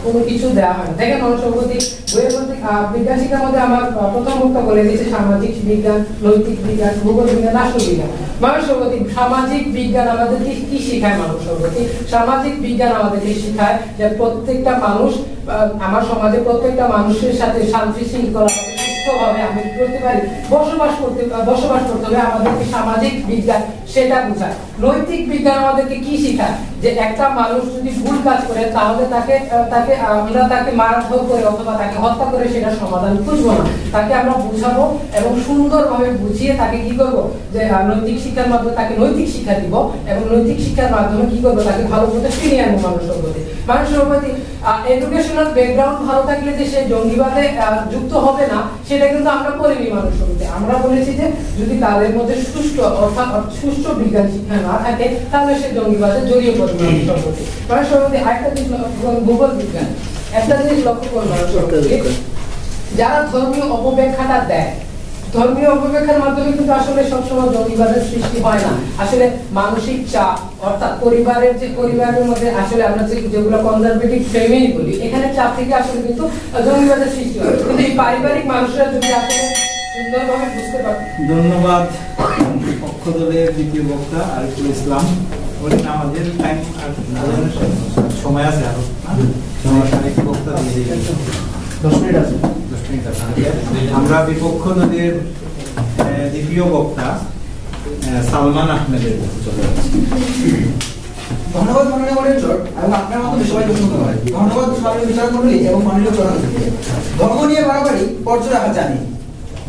কোনো কিছু দেওয়া হয় না। দেখেন মানুষ সম্পত্তি বইয়ের মধ্যে বিজ্ঞান শিক্ষার মধ্যে আমার প্রথম বক্তা বলে দিয়েছে সামাজিক বিজ্ঞান, নৈতিক বিজ্ঞান, ভূগোল বিজ্ঞান, রাষ্ট্র বিজ্ঞান। মানুষ সম্পত্তি সামাজিক বিজ্ঞান আমাদেরকে কি শেখায়? মানুষ সম্পত্তি সামাজিক বিজ্ঞান আমাদেরকে শেখায় যে প্রত্যেকটা মানুষ, আমার সমাজে প্রত্যেকটা মানুষের সাথে শান্তি শৃঙ্খলা সুস্থভাবে আমি করতে পারি, বসবাস করতে হবে, আমাদেরকে সামাজিক বিজ্ঞান সেটা বোঝায়। নৈতিক বিজ্ঞান আমাদেরকে কি শেখায়? যে একটা মানুষ যদি ভুল কাজ করে তাহলে আমরা তাকে মারধর করে অথবা তাকে হত্যা করে সেটা সমাধান খুঁজবো না, তাকে আমরা বুঝাবো এবং সুন্দরভাবে বুঝিয়ে তাকে কি করব যে নৈতিক শিক্ষার মাধ্যমে তাকে নৈতিক শিক্ষা দিব এবং নৈতিক শিক্ষার মাধ্যমে কি করবো তাকে ভালো পথে ফিরিয়ে আনবো। মানুষের প্রতি এডুকেশনাল ব্যাকগ্রাউন্ড ভালো থাকলে যে সে জঙ্গিবাদে যুক্ত হবে না সেটা কিন্তু আমরা বলিনি। মানুষের প্রতি আমরা বলেছি যে যদি তাদের মধ্যে সুষ্ঠু বিজ্ঞান শিক্ষা না থাকে তাহলে সে জঙ্গিবাদে জড়িয়ে পড়বে। মানুষের প্রতি আরেকটা জিনিস ভূগোল বিজ্ঞান, একটা জিনিস লক্ষ্য করবো যারা ধর্মীয় অপব্যাখ্যাটা দেয়, ধর্মীয় অপব্যাখ্যার মাধ্যমে কিন্তু আসলে সবসময় জঙ্গিবাদের সৃষ্টি হয় না। আসলে মানসিক চাপ, অর্থাৎ পরিবারের মধ্যে আসলে আমরা যেগুলো কনজারভেটিভ ফ্যামিলি বলি, এখানে চাপ থেকে আসলে কিন্তু জঙ্গিবাদের সৃষ্টি হয়। কিন্তু এই পারিবারিক মানুষরা যদি আসলে সুন্দরভাবে বুঝতে পারে।
ধন্যবাদ পক্ষ দলের দ্বিতীয় বক্তা আরিফুল ইসলাম। আমাদের টাইম সময় আছে আরো, আরেকটি বক্তা দিয়ে দিই, 10 মিনিট আছে। আমরা বিপক্ষ দলের দ্বিতীয় বক্তা সালমান আহমেদের চলে যাচ্ছি।
ধন্যবাদ মাননীয় মডারেটর এবং আপনার মতো সবাইকে ধন্যবাদ। ধন্যবাদ মাননীয় বিচারমণ্ডলী এবং মাননীয় প্রধান অতিথি। ধর্ম নিয়ে বাড়াবাড়ি পর্যায়ে রাখা জানি,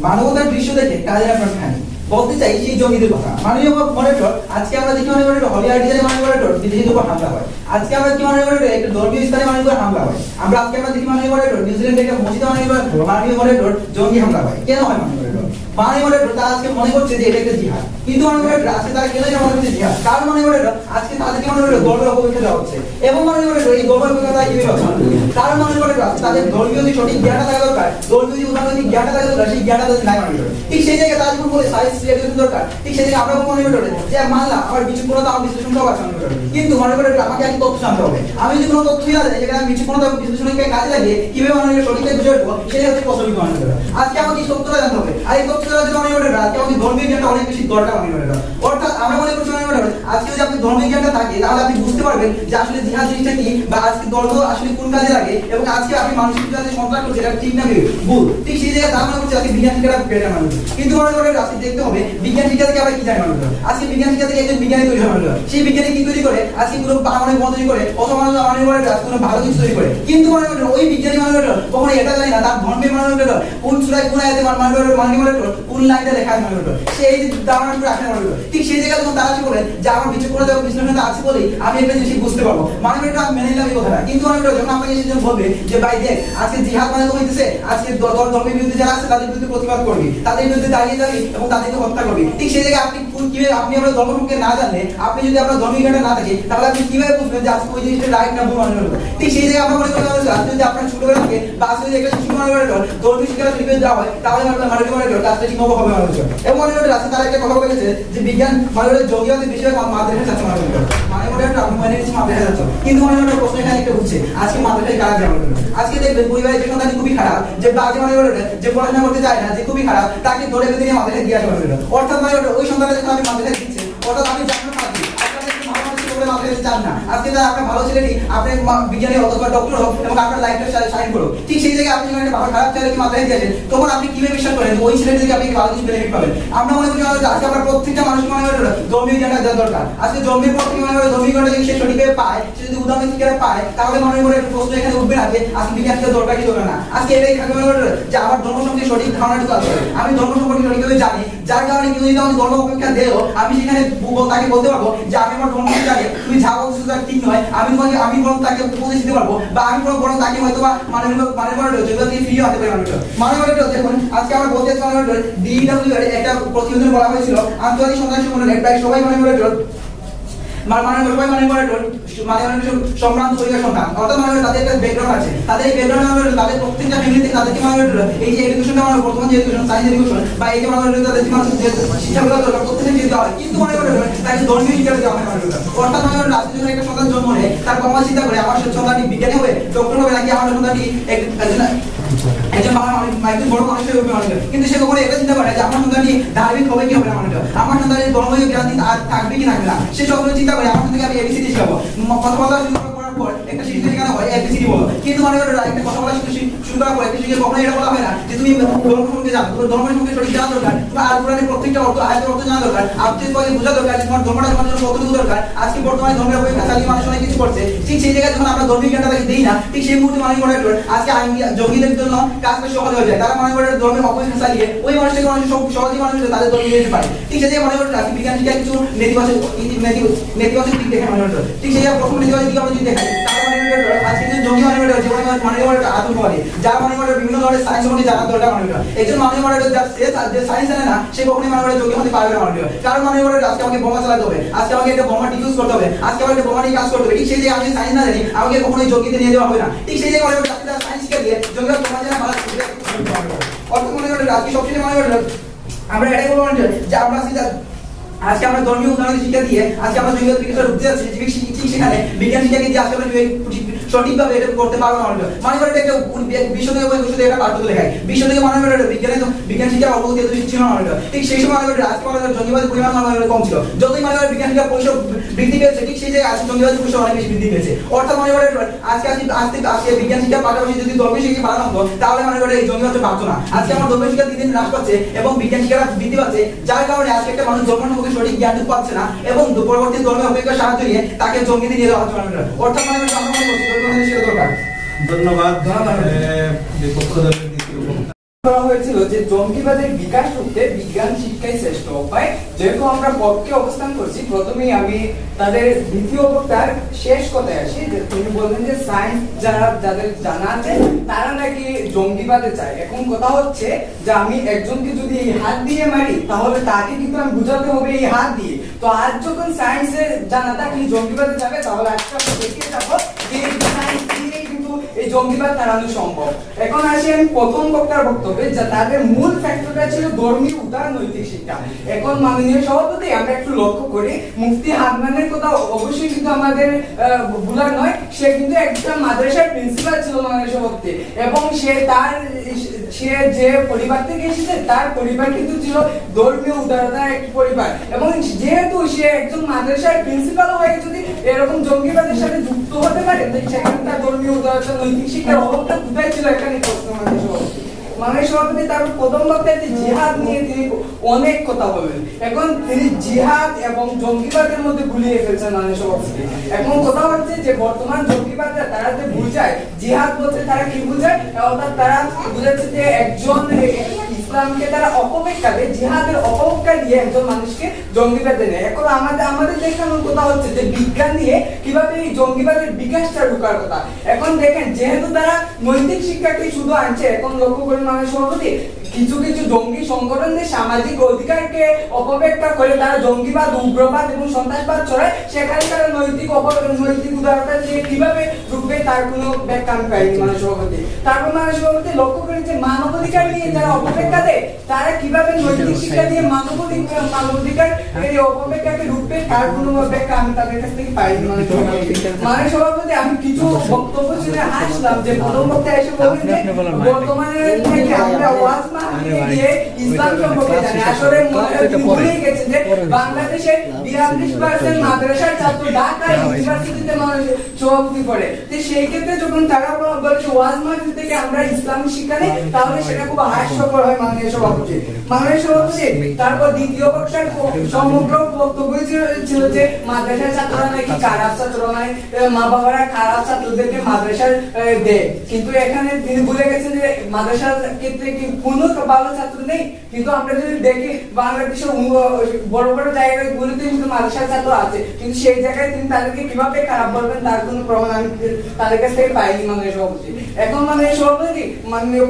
মানবতার দৃশ্য দেখে কাজে আপনার খানি। বলতে চাই সেই জঙ্গিদের কথা। মাননীয় মডারেটর, আজকে আমরা দেখি মাননীয় মডারেটর হলি আর্টিজানে মাননীয় মডারেটর বিদেশিদের উপর হামলা হয়। আজকে আমরা দেখি মাননীয় মডারেটর একটা ধর্মীয় স্থানে মাননীয় উপর হামলা হয়। আজকে আমরা দেখি মাননীয় মডারেটর নিউজিল্যান্ডে একটা মসজিদে মাননীয় মডারেটর জঙ্গি হামলা হয়। কেন হয় মাননীয় মডারেটর? মাননীয় মডারেটর তারা আজকে মনে করছে যে এটা একটা জিহাদ, কিন্তু মাননীয় মডারেটর আজকে তারা কেন এটা মনে করছে জিহাদ? কারণ মাননীয় মডারেটর আজকে তাদেরকে মাননীয় মডারেটর গর্বের অপব্যাখ্যা দেওয়া হচ্ছে এবং মাননীয় মডারেটর এই গর্বের অপব্যাখ্যা তারা কিভাবে হচ্ছে? কারণ মাননীয় মডারেটর তাদের ধর্মীয় যে সঠিক জ্ঞানটা থাকা দরকার, ধর্মীয় যে উদাহরণিক জ্ঞানটা থাকা দরকার, সেই জ্ঞানটা তাদের নাই মাননীয় মডারেটর। ঠিক সেই জায়গায় তারা যখন বলে সায়েন্স এডুকেশন দরকার, ঠিক সেই জায়গায় আমরা মাননীয় মডারেটর যে মানলাম আমার বিচক্ষণতা আমার বিশ্লেষণ সব আছে মাননীয় মডারেটর, কিন্তু মাননীয় মডারেটর আমাকে আগে তথ্য জানতে হবে। আমি যদি কোনো তথ্যই না জানি যেখানে আমি বিচক্ষণতা এবং বিশ্লেষণকে কাজে লাগিয়ে কিভাবে মাননীয় সঠিকভাবে বুঝে উঠবো, সেটাই হচ্ছে প্রশ্ন মাননীয় মডারেটর। আজকে আমাকে এই তথ্যটা জানতে হবে, আর এই তথ্য জানার জন্য মাননীয় মডারেটর আজকে আমাদের ধর্মীয় জ্ঞানটা অনেক বেশি দরকার মাননীয় মডারেটর। অর্থাৎ আমরা মনে করছি মাননীয় মডারেটর আজকে যদি আপনি ধর্মীয় জ্ঞানটা থাকে তাহলে আপনি বুঝতে পারবেন যে আসলে জিহাদ জিনিসটা কি, বা আজকে ধর্ম আসলে কোন কাজে লাগে, এবং আজকে আপনি মানসিক কাজে সন্ত্রাস করছে এটা ঠিক না ভুল। ঠিক সেই জায়গায় তার মনে করছে আজকে বিজ্ঞান শিক্ষাটা বেটার মানুষ, কিন্তু মনে করেন আজকে দেখতে হবে বিজ্ঞান শিক্ষা থেকে আমরা কি জানি মানুষ। আজকে বিজ্ঞান শিক্ষা থেকে একজন বিজ্ঞানী তৈরি হয় মানুষ, সেই বিজ্ঞানী কি তৈরি করে আজকে কোনো পারমাণবিক বোমা তৈরি করে অথবা মাননীয় মডারেটর কোনো ভালো কিছু তৈরি করে, কিন্তু মাননীয় মডারেটর ওই বিজ্ঞানী মাননীয় মডারেটর কখনো এটা জানি না তার ধর্মের মাননীয় মডারেটর কোন সূরায় কোন আয়াতে মাননীয় মডারেটর কোন লাইনটা লেখা আছে মাননীয় মডারেটর, সেই ধারণাটা রাখেন মাননীয় মডারেটর। ঠিক সেই জায়গায় যখন তারা কি বলেন যে আমার বিচক্ষণতা এবং বিশ্লেষণতা আছে বলেই আমি একটা জিনিস বুঝতে পারবো, মাননীয় মডারেটর আমি মেনে নিলাম এই কথাটা, কিন্তু মাননীয় মডারেটর যখন আপনাকে সেজন্য বলবে যে ভাই দেখ আজকে জিহাদ মানে তো হইতেছে আজকে ধর্মের বিরুদ্ধে যারা আছে তাদের বিরুদ্ধে প্রতিবাদ করবি, তাদের বিরুদ্ধে দাঁড়িয়ে যাবি এবং তাদেরকে হত্যা করবি, ঠিক সেই জায়গায় আপনি কিভাবে আপনি আপনার ধর্ম সম্পর্কে না জানলে, আপনি যদি আপনার ধর্মীয় জ্ঞানটা না থাকে তাহলে আপনি কিভাবে বুঝবেন যে আজকে ওই জিনিসটা রাইট না ভুল মাননীয় মডারেটর। ঠিক সেই জায়গায় আমরা মনে করি আজকে যদি আপনার ছোটবেলা থেকে বা আজকে যদি একটা শিশু মাননীয় মডারেটর ধর্মীয় শিক্ষা শিখে দেওয়া হয় তাহলে মাননীয় মডারেটর কাজটা ঠিকমতো হবে মাননীয় মডারেটর। এবং মাননীয় মডারেটর আজকে তারা একটা কথা বলেছে যে বিজ্ঞান মাননীয় জঙ্গিবাদের বিষয়ে মাদ্রাসা যাচ্ছে মাননীয় মডারেটর আপনি মানে নিচ্ছি মাদ্রাসা যাচ্ছে, কিন্তু মাননীয় মডারেটর প্রশ্ন এখানে একটা হচ্ছে আজকে মাদ্রাসায় কারা যায় মাননীয় মডারেটর? আজকে দেখবেন পরিবারের যে সন্তান খুবই খারাপ, যে বাজে মাননীয় মডারেটর যে পড়াশোনা করতে চায় না, যে খুবই খারাপ, তাকে ধরে বেঁধে নিয়ে মাদ্রাসায় দিয়ে আসে মাননীয় মডারেটর। অর্থাৎ মাননীয় মডারেটর ওই সন্তানকে যখন আপনি মাদ্রাসায় দিচ্ছে, অর্থাৎ আপনি জানেন না চান না আজকে তারা আপনার ভালো ছেলেটি আপনি বিজ্ঞানী হোক অথবা ডক্টর হোক এবং আপনার লাইফটা শাইন করুক, ঠিক সেই জায়গায় আপনি যখন একটা খারাপ ছেলেকে মাথায় দিয়েছেন তখন আপনি কিভাবে বিশ্বাস করেন ওই ছেলেটি থেকে আপনি ভালো কিছু বেনিফিট পাবেন? আমরা মনে করি আজকে আমরা প্রত্যেকটা মানুষকে মনে করি ধর্মীয় জ্ঞানটা দেওয়া দরকার। আজকে জন্মের পর থেকে মনে করি ধর্মীয় জ্ঞানটা যদি সে সঠিকভাবে পায়, সে যদি উদাহরণ শিক্ষাটা পায়, তাহলে মনে করি প্রশ্ন এখানে উঠবে না যে আজকে বিজ্ঞান শিক্ষা দরকার কি দরকার না। আজকে এটাই থাকে মনে করি যে আমার ধর্ম সম্পর্কে সঠিক ধারণাটুকু আছে, আমি ধর্ম সম্পর্কে সঠিকভাবে জানি, যার কারণে কেউ যদি আমি ধর্ম অপেক্ষা দেও আমি সেখানে তাকে বলতে পারবো যে আমি আমার ধর্ম জানি, তুমি যা বলছো ঠিক নয়, আমি বরং তাকে উপদেশ দিতে পারবো, বা আমি বরং তাকে হয়তো বা যেগুলো থেকে ফ্রি হতে পারি মাননীয় দেখুন আজকে আমরা বলতে চাচ্ছি DW একটা প্রতিবেদন বলা হয়েছিল আন্তর্জাতিক সন্ত্রাসী সংগঠন প্রায় সবাই মাননীয় সবাই সম্ভ্রান্ত পরিবার সন্তান, অর্থাৎ তাদের একটা ব্যাকগ্রাউন্ড আছে, তাদের এই ব্যাকগ্রাউন্ড তাদের প্রত্যেকটা ফ্যামিলিতে তাদেরকে এই যে এডুকেশনটা বর্তমান যে এডুকেশন, সায়েন্স এডুকেশন বা এই যে তাদের শিক্ষাগুলো দরকার প্রত্যেকটা যেতে হয়, কিন্তু তাকে ধর্মীয় শিক্ষা দেওয়া হয় অর্থাৎ রাষ্ট্রের জন্য একটা সন্তান জন্ম নেয়, তার বাবা চিন্তা করে আমার সন্তানটি বিজ্ঞানী হবে, ডক্টর হবে, নাকি আমার সন্তানটি একজন বড় মানুষ হবে মানুষের, কিন্তু সে কখনো এটা চিন্তা করে যে আমার সন্তানটি ধার্মিক হবে কি হবে না মানুষের, আমার সন্তানের ধর্মীয় জ্ঞান থাকবে কি থাকবে না, সে সবসময় চিন্তা করে আমার সন্তানকে আমি এবিসিডি শেখাবো। কথা বলা শুরু করার পর একটা শিশু শেখানো হয় এবিসিডি বলো, কিন্তু একটা কথা বলা শুরু করার পর একটা শিশুকে কখনো এটা বলা হয় না যে তুমি ধর্ম সম্পর্কে জানো, তোমার ধর্ম সম্পর্কে সঠিক জানা দরকার, তোমার আল কোরআনের প্রত্যেকটা অর্থ আয়াতের অর্থ জানা দরকার, আপনি তোমাকে বোঝা দরকার যে তোমার ধর্মটা তোমার জন্য কতটুকু দরকার। আজকে বর্তমানে ধর্মের অপেক্ষা চালিয়ে মানুষ অনেক কিছু করছে, ঠিক সেই জায়গায় যখন আমরা ধর্মীয় জ্ঞানটা তাকে দিই না, ঠিক সেই মুহূর্তে মানুষ মনে করে আজকে জঙ্গিদের জন্য কাজটা সহজ হয়ে যায়, তারা মনে করে ধর্মের অপেক্ষা চালিয়ে ওই মানুষটাকে মানুষ সহজেই মানুষ তাদের ধর্ম নিতে পারে। ঠিক সেই জায়গায় মনে করে আজকে বিজ্ঞান শিক্ষা কিছু নেতিবাচক দিক দেখে মনে করে, ঠিক সেই জায়গায় প্রথম নেতিবাচক দিক আমরা যদি দেখাই আজকে যে জঙ্গি মনে করে আতঙ্কবাদী, যারা মনে করে বিভিন্ন ধরনের সায়েন্স সম্বন্ধে জানার দরকার মনে করে, একজন মানুষ মনে করে যে সায়েন্স জানে না সে কখনোই মনে করে জঙ্গি হতে পারবে না মনে করে, কারণ মনে করে আজকে আমাকে বোমা চালাতে হবে, আজকে আমাকে একটা বোমা ডিফিউজ করতে হবে, আজকে আমাকে একটা বোমা নিয়ে কাজ করতে হবে, ঠিক সেই জায়গায় আমি সায়েন্স না জানি আমাকে কখনোই জঙ্গিতে নিয়ে যাওয়া হবে না। ঠিক সেই জায়গায় মনে করে সায়েন্স শিখে দিয়ে জঙ্গিরা তোমার জানা ভালো অর্থ মনে করে আজকে সবচেয়ে মনে করে আমরা এটাই বলবো যে আমরা আজকে আমরা ধর্মীয় উদাহরণ শিক্ষা দিয়ে আজকে আমরা জঙ্গিবাদ বিকাশের রূপ দিয়েছি, ঠিক সেখানে বিজ্ঞান শিক্ষাকে দিয়ে আজকে আমরা সঠিকভাবে এটা করতে পারবো না। মনে করে একটা বিশ্ব থেকে একটা পার্থক্য দেখায়, বিশ্ব থেকে মনে করে বিজ্ঞান শিক্ষার অবগতি এত বেশি ছিল না মনে করে, ঠিক সেই সময় মনে করে আজকে মনে করে জঙ্গিবাদের পরিমাণ মনে করে কম ছিল, যতই মনে করে বিজ্ঞান শিক্ষার পরিসর বৃদ্ধি পেয়েছে, ঠিক সেই জায়গায় আজকে জঙ্গিবাদের পরিসর অনেক বেশি বৃদ্ধি পেয়েছে। অর্থাৎ মনে করে আজকে বিজ্ঞান শিক্ষার পাশাপাশি যদি ধর্মীয় শিক্ষা বাড়ানো হতো তাহলে মনে করে এই জঙ্গিবাদ বাড়তো না। আজকে আমার ধর্মীয় শিক্ষা দিন দিন হ্রাস পাচ্ছে এবং বিজ্ঞান শিক্ষা বৃদ্ধি পাচ্ছে, যার কারণে আজকে একটা মানুষ ধর্ম সম্পর্কে সঠিক জ্ঞান পাচ্ছে না এবং পরবর্তী ধর্মের অপেক্ষা সাহায্য নিয়ে তাকে জঙ্গিতে নিয়ে যাওয়া হচ্ছে। অর্থাৎ মনে করছি আমরা মনে করছি ধর্মীয় শিক্ষা দরকার।
ধন্যবাদ। বিপক্ষ দলের দ্বিতীয় বক্তা
করা হয়েছিল যে জঙ্গিবাদের বিকাশ রুখতে বিজ্ঞান শিক্ষাই শ্রেষ্ঠ উপায়। যেহেতু আমরা পক্ষে অবস্থান করছি, প্রথমেই আমি তাদের দ্বিতীয় বক্তার শেষ কথায় আসি, যে তিনি বললেন যে সায়েন্স যাদের জানা আছে তারা নাকি জঙ্গিবাদে চায়। এখন কথা হচ্ছে যে আমি একজনকে যদি এই হাত দিয়ে মারি তাহলে তাকে কিন্তু আমি বুঝাতে হবে এই হাত দিয়ে। তো আজ যখন সায়েন্সের জানা থাকলে জঙ্গিবাদে যাবে, তাহলে আজকে আমরা দেখিয়ে যাবো যে সায়েন্স দিয়ে কিন্তু এই জঙ্গিবাদ তাড়ানো সম্ভব। এখন আসি আমি প্রথম বক্তার বক্তব্যে, যা তাদের মূল ফ্যাক্টরটা ছিল ধর্মীয় উদার নৈতিক শিক্ষা। এখন মাননীয় সভাপতি আমরা একটু লক্ষ্য করি, মুফতি হাদনানের কথা অবশ্যই কিন্তু আমাদের ভুলার নয়, সে কিন্তু একটা মাদ্রাসার প্রিন্সিপাল ছিল মাননীয় সভাপতি, এবং সে যে পরিবার থেকে এসেছে তার পরিবার কিন্তু ছিল ধর্মীয় উদারতার একটি পরিবার, এবং যেহেতু সে একজন মাদ্রাসার প্রিন্সিপাল হয়ে যদি এরকম জঙ্গিবাদের সাথে যুক্ত হতে পারে, তাই সেখানে তার ধর্মীয় উদারতা নৈতিক শিক্ষার অভাবটা কোথায় ছিল এখানে প্রশ্ন মাননীয় সভাপতি। তারপর প্রথম বক্তায় জিহাদ নিয়ে তিনি অনেক কথা বলেন, এখন তিনি জিহাদ এবং জঙ্গিবাদের মধ্যে গুলিয়ে ফেলছেন মাননীয় সভাপতি। এখন কথা হচ্ছে যে বর্তমান জঙ্গিবাদরা তারা যে বুঝায় জিহাদ বলতে তারা কি বুঝায়, অর্থাৎ তারা বুঝাচ্ছে যে একজন ইসলামকে তারা অপব্যাখ্যা দেয়, জিহাদের অপব্যাখ্যা দিয়ে একজন মানুষকে জঙ্গিবাদে নেয়। এখন আমাদের দেখানোর কথা হচ্ছে যে বিজ্ঞান নিয়ে কিভাবে এই জঙ্গিবাদের বিকাশটা ঢোকার কথা। এখন দেখেন যেহেতু তারা নৈতিক শিক্ষাকে শুধু আনছে, এখন লক্ষ্য করি মাননীয় সভাপতি কিছু কিছু জঙ্গি সংগঠনদের সামাজিক অধিকারকে অপব্যাখ্যা করে তারা জঙ্গিবাদ, উগ্রবাদ এবং সন্ত্রাসবাদ ছড়ায়, সেখানে তারা নৈতিক উদারতা দিয়ে কিভাবে ঢুকবে তার কোনো ব্যাখ্যা আমি পাইনি মাননীয় সভাপতি। তারপর মাননীয় সভাপতি লক্ষ্য করি যে মানবাধিকার নিয়ে যারা অপব্যাখ্যা দেয় তারা কিভাবে নৈতিক শিক্ষা দিয়ে মানবাধিকার এই অপব্যাখ্যাকে ঢুকবে তার কোনো ব্যাখ্যা আমি তাদের কাছ থেকে পাইনি মাননীয় সভাপতি। আমি কিছু বক্তব্য শুনে হাসলাম যে প্রথম বক্তা এসে বলেন যে বর্তমানে থেকে আমরা ওয়াজ মাহফিলে গিয়ে ইসলাম সম্পর্কে জানি, আসলে ভুলে গেছে যে বাংলাদেশের 42% মাদ্রাসার ছাত্র ঢাকা ইউনিভার্সিটিতে সভাপতি পড়ে। তো সেই ক্ষেত্রে যখন তারা বলে ওয়াজ মাহফিল থেকে আমরা ইসলামিক শিক্ষা নেই, তাহলে সেটা খুব হাস্যকর হয় মাননীয় সভাপতি। মাননীয় সভাপতি তারপর দ্বিতীয় বক্তার সমগ্র বক্তব্য ছিল যে মাদ্রাসার ছাত্ররা নাকি খারাপ ছাত্র নয়, মা বাবারা খারাপ ছাত্রদেরকে মাদ্রাসার দেয়, কিন্তু এখানে তিনি ভুলে গেছেন যে মাদ্রাসার ক্ষেত্রে কি কোনো ভালো ছাত্র নেই, কিন্তু আমরা যদি দেখি বাংলাদেশের বড় বড় জায়গাগুলিতে কিন্তু মাদ্রাসার ছাত্র আছে, কিন্তু সেই জায়গায় তিনি তাদেরকে কিভাবে খারাপ বলবেন তার কোনো প্রমাণ আমি তাদের কাছ থেকে পাইনি মাননীয় সভাপতি। এখন মাননীয় সভাপতি মাননীয়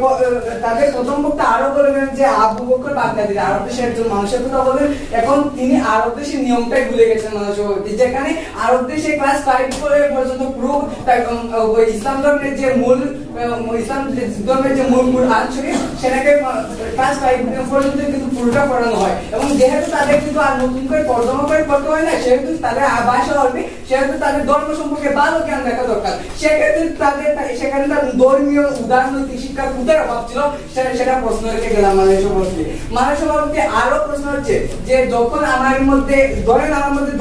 তাদের প্রথম বক্তা আরো বলবেন যে আবু বকর বাগদাদি আরব দেশের একজন মানুষের কথা বলেন, এখন তিনি আরব দেশের নিয়মটাই ভুলে গেছেন মাননীয় সভাপতি, যেখানে আরব দেশে ক্লাস 5 পর্যন্ত পুরো ইসলাম ধর্মের যে মূল কুরআন শরীফ সেটাকে ক্লাস 5 পর্যন্ত কিন্তু পুরোটা পড়ানো হয়, এবং যেহেতু তাদের কিন্তু আর নতুন করে তর্জমা করে পড়তে হয় না, সেহেতু তাদের ভাষা হবে, সেহেতু তাদের ধর্ম সম্পর্কে ভালো জ্ঞান রাখা দরকার। সেক্ষেত্রে সেখানে তার ধর্মীয় উদারনৈতিক শিক্ষার কোথায় অভাব ছিল সেটা প্রশ্ন রেখে গেলাম মাননীয় সভাপতি। মাননীয় সভাপতি আরো প্রশ্ন হচ্ছে যে যখন আমার মধ্যে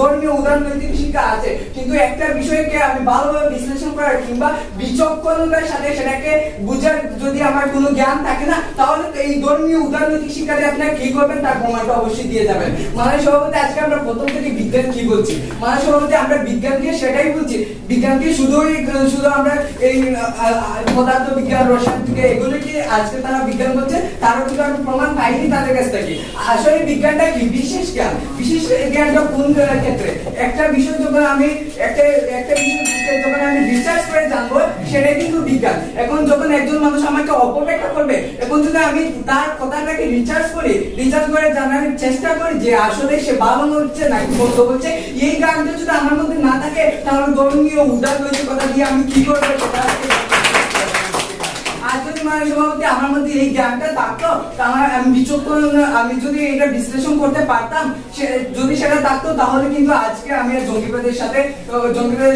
ধর্মীয় উদারনৈতিক শিক্ষা আছে, কিন্তু একটা বিষয়কে আমি ভালোভাবে বিশ্লেষণ করার কিংবা বিচক্ষণতার সাথে সেটাকে বুঝার যদি আমার কোনো জ্ঞান থাকে না, তাহলে তো এই ধর্মীয় উদারনৈতিক শিক্ষাতে আপনারা কি করবেন তার প্রমাণটা অবশ্যই দিয়ে যাবেন। মাননীয় সভাপতি আজকে আমরা প্রথম থেকে বিজ্ঞান কি বলছি, মাননীয় সভাপতি আমরা বিজ্ঞানকে সেটাই বলছি, বিজ্ঞানকে শুধু আমরা এই পদার্থ বিজ্ঞান, রসায়ন থেকে এগুলো কি আজকে তারা বিজ্ঞান বলছে, তারও কিন্তু আমি প্রমাণ পাইনি তাদের কাছ থেকে। আসলে বিজ্ঞানটা কি বিশেষ জ্ঞান, বিশেষ জ্ঞানটা কোন ক্ষেত্রে একটা বিষয় যখন আমি একটা বিষয় যখন আমি রিসার্চ করে জানবো সেটাই কিন্তু বিজ্ঞান। এখন যখন একজন মানুষ আমাকে অপব্যাখ্যা করবে, এখন যদি আমি তার কথাটাকে রিসার্চ করে জানার চেষ্টা করি যে আসলে সে ভালো বলছে নাকি মন্দ বলছে, এই জ্ঞানটা যদি আমার মধ্যে না থাকে তাহলে ধর্মীয় উদারনৈতিকতা দিয়ে আমি কি করবো সেটা আর যদি মাননীয় সভাপতি আমার মধ্যে এই জ্ঞানটা থাকতো, আমি বিচক্ষণ, আমি যদি এটা বিশ্লেষণ করতে পারতাম, যদি সেটা থাকতো তাহলে কিন্তু আজকে আমি জঙ্গিবাদের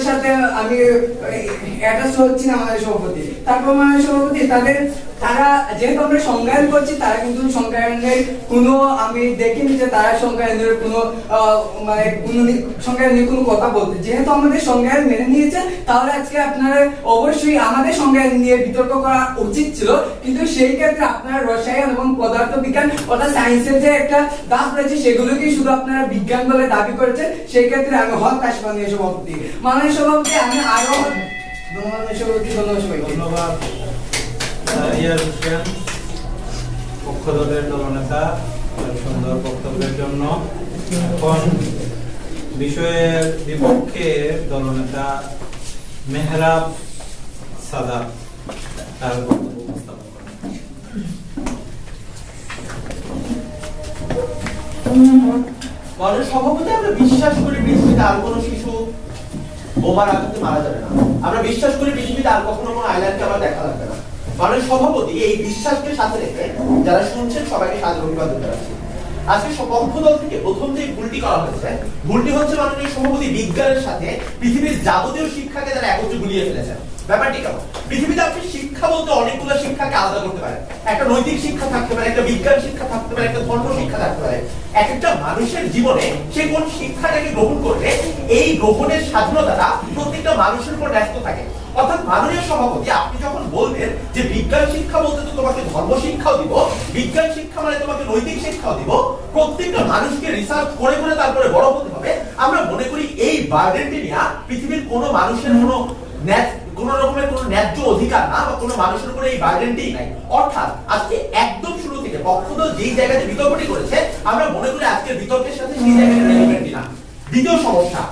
সাথে আমি অ্যাটাচ হচ্ছি না মাননীয় সভাপতি। তারপর মাননীয় সভাপতি তারা যেহেতু আমরা সংজ্ঞায়ন করছি, তারা কিন্তু সংজ্ঞায়নের কোনো আমি দেখিনি যে তারা সংজ্ঞায়নের কোনো সংজ্ঞায়নের কোনো কথা বলতে, যেহেতু আমাদের সংজ্ঞায়ন মেনে নিয়েছে তাহলে আজকে আপনারা অবশ্যই আমাদের সংজ্ঞায়ন নিয়ে বিতর্ক করা উচিত ছিল, কিন্তু সেই ক্ষেত্রে আপনারা রসায়ন এবং পদার্থ বিজ্ঞান অর্থাৎ সায়েন্সের যে একটা দাস রয়েছে সেগুলোকেই শুধু আপনারা বিজ্ঞান বলে দাবি করেছেন, সেই ক্ষেত্রে আমি হতাশ মাননীয় সভাপতি। মাননীয় সভাপতি আমি আরো
ধন্যবাদ ইয়ার হোসেন পক্ষ দলের দলনেতা সুন্দর বক্তব্যের জন্য। এখন বিষয়ের বিপক্ষে দলনেতা মেহরাব সাদাত তার বক্তব্য উপস্থাপন করেন।
মাননীয় সভাপতি, আমরা বিশ্বাস করি পৃথিবীতে আর কোনো শিশু বোমার আঘাতে মারা যাবে না, আমরা বিশ্বাস করি পৃথিবীতে আর কখনো কোনো আইল্যান্ডকে আমার দেখা লাগবে না। মাননীয় সভাপতি, এই বিশ্বাসকে সাথে রেখে যারা শুনছেন সবাইকে সাদর অভিবাদন জানাচ্ছি। আজকে পক্ষ দল থেকে প্রথম যে ভুলটি করা হয়েছে, ভুলটি হচ্ছে মাননীয় সভাপতি বিজ্ঞানের সাথে পৃথিবীর যাবতীয় শিক্ষাকে তারা একত্রে গুলিয়ে ফেলেছেন। ব্যাপারটি কেমন? পৃথিবীতে আপনি শিক্ষা বলতে অনেকগুলো শিক্ষাকে আলাদা করতে পারেন। একটা নৈতিক শিক্ষা থাকতে পারে, একটা বিজ্ঞান শিক্ষা থাকতে পারে, একটা ধর্ম শিক্ষা থাকতে পারে। এক একটা মানুষের জীবনে সে কোন শিক্ষাটাকে গ্রহণ করবে, এই গ্রহণের স্বাধীনতাটা প্রত্যেকটা মানুষের উপর ন্যস্ত থাকে। অর্থাৎ মাননীয় সভাপতি, আপনি যখন বলবেন যে বিজ্ঞান শিক্ষা বলতে তো তোমাকে ধর্ম শিক্ষাও দিব, বিজ্ঞান শিক্ষা মানে তোমাকে নৈতিক শিক্ষাও দিব, প্রত্যেকটা মানুষকে রিসার্চ করে তারপরে বড় হতে হবে, আমরা মনে করি এই বার্ডেনটি নিয়ে পৃথিবীর কোনো মানুষের কোন রকমের কোন ন্যায্য অধিকার না, বা কোনো মানুষের উপরে এই বার্ডেনটি নাই। অর্থাৎ আজকে একদম শুরু থেকে পক্ষদল যেই জায়গাতে বিতর্কটি করেছে, আমরা মনে করি আজকের বিতর্কের সাথে সেই জায়গাটা রিলেভেন্টই না। দ্বিতীয় সমস্যা,